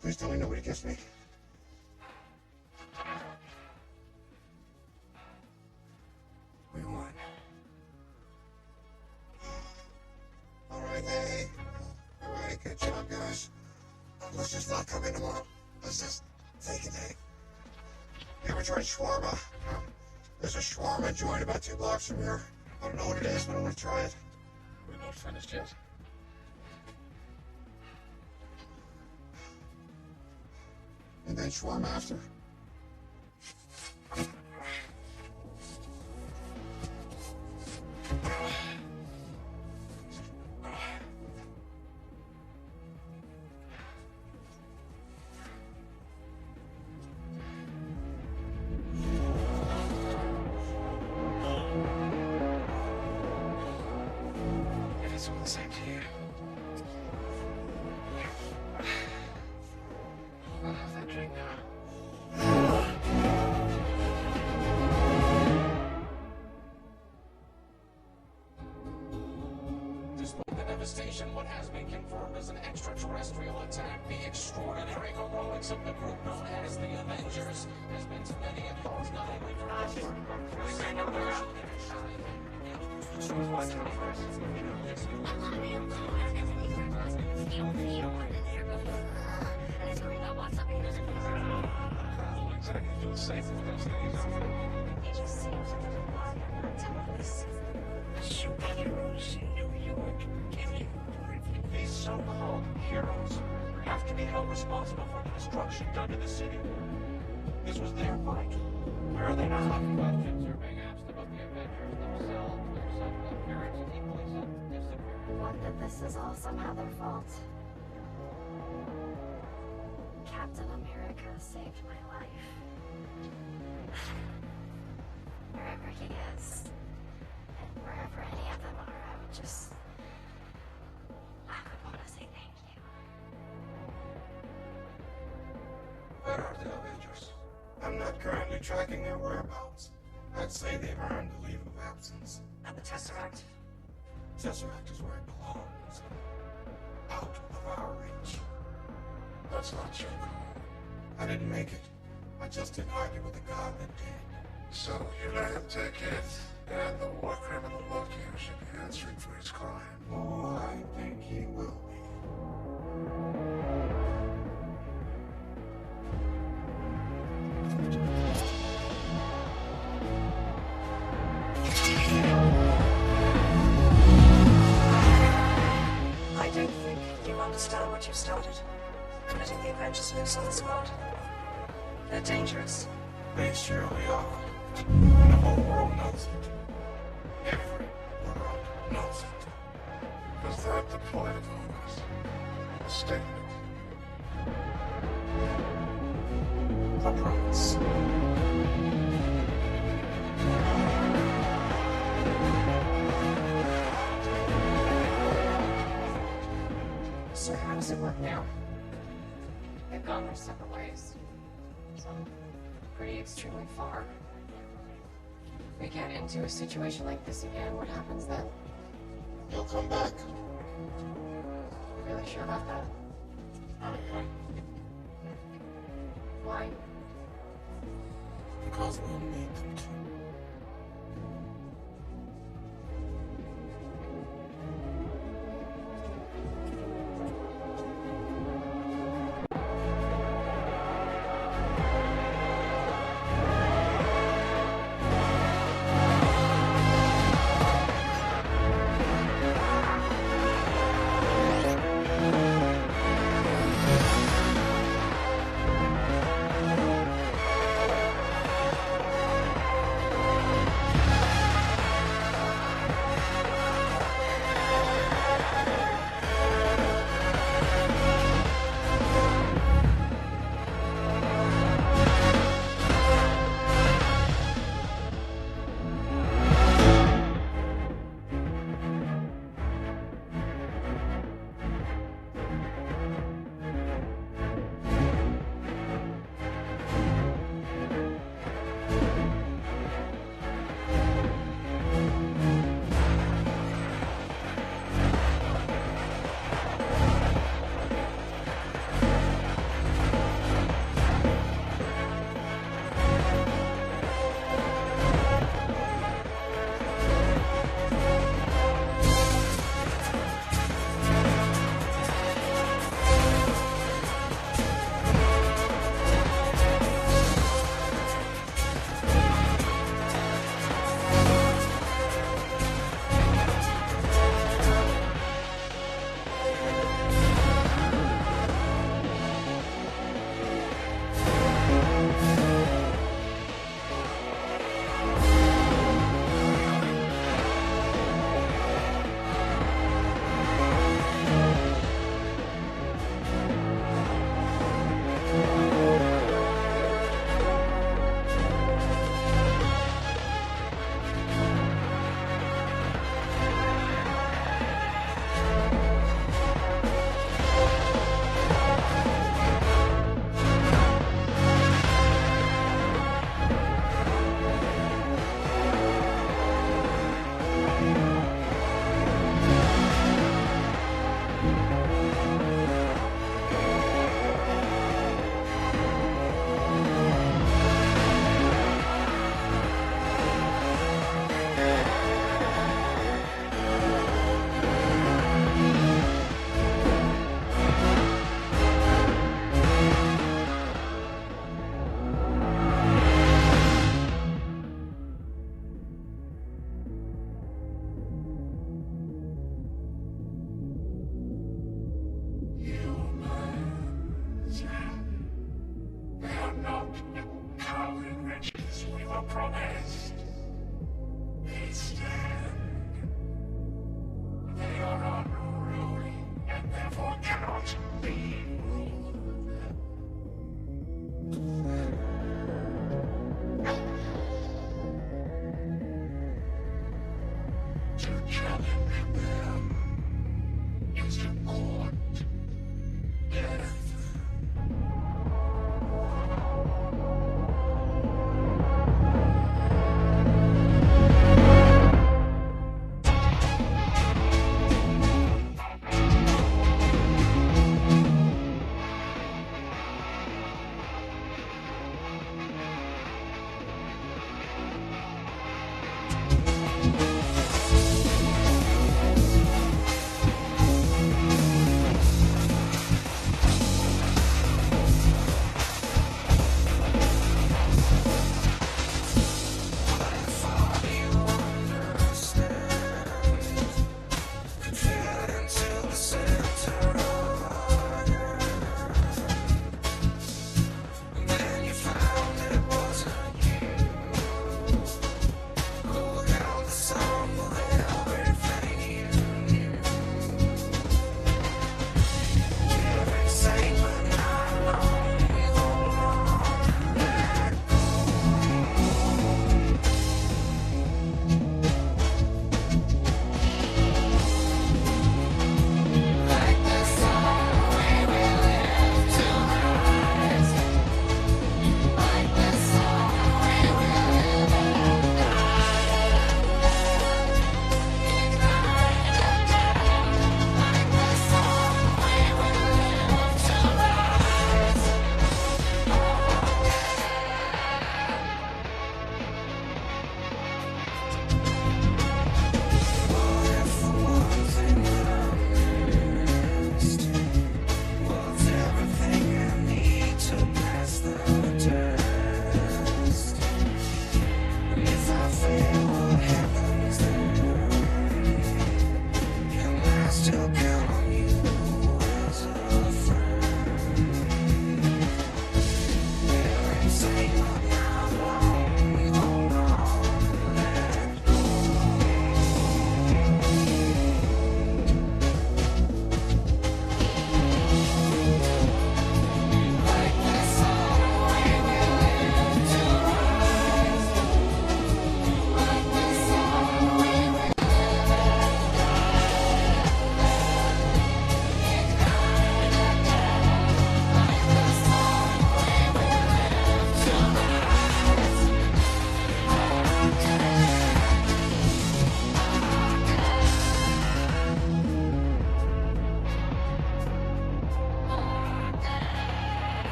Please tell me nobody gets me. We won. Alright, hey. Alright, good job, guys. Let's just not come in tomorrow. Let's just take a day. You ever tried shawarma? There's a shawarma joint about 2 blocks from here. I don't know what it is, but I want to try it. We're not finished yet. And then shawarma after. If it's all the same to you. I'll have that drink now. Despite the devastation, what has been confirmed as an extraterrestrial attack, the extraordinary heroics of the group known as the Avengers has been to many a cause not only for us, but for singular. Well, exactly feel safe with those things. It just seems a little wild until this. Superheroes in New York. Can you believe these so-called heroes have to be held responsible for the destruction done to the city? This was their fight. Where are they now? Questions are being asked about the Avengers themselves. There's some appearance equally disappeared. What that this is all somehow their fault. Captain America saved my life. Wherever he is, and wherever any of them are, I would want to say thank you. Where are the Avengers? I'm not currently tracking their whereabouts. I'd say they've earned a leave of absence. And the Tesseract? Tesseract is where it belongs. Out of our reach. That's not your call. I didn't make it. I just didn't argue with the god that did. So you let him take it, and the war criminal Loki should be answering for his crime. Oh, I think he will be. I don't think you understand what you've started. Letting the Avengers loose on the squad. They're dangerous. They surely are. And the whole world knows it. Every world knows it. Was that the point of all this? A statement. A promise. So how does it work now? They've gone their separate ways. Some pretty extremely far. If we get into a situation like this again, what happens then? He'll come back. You really sure about that? Why? Because we'll need them to.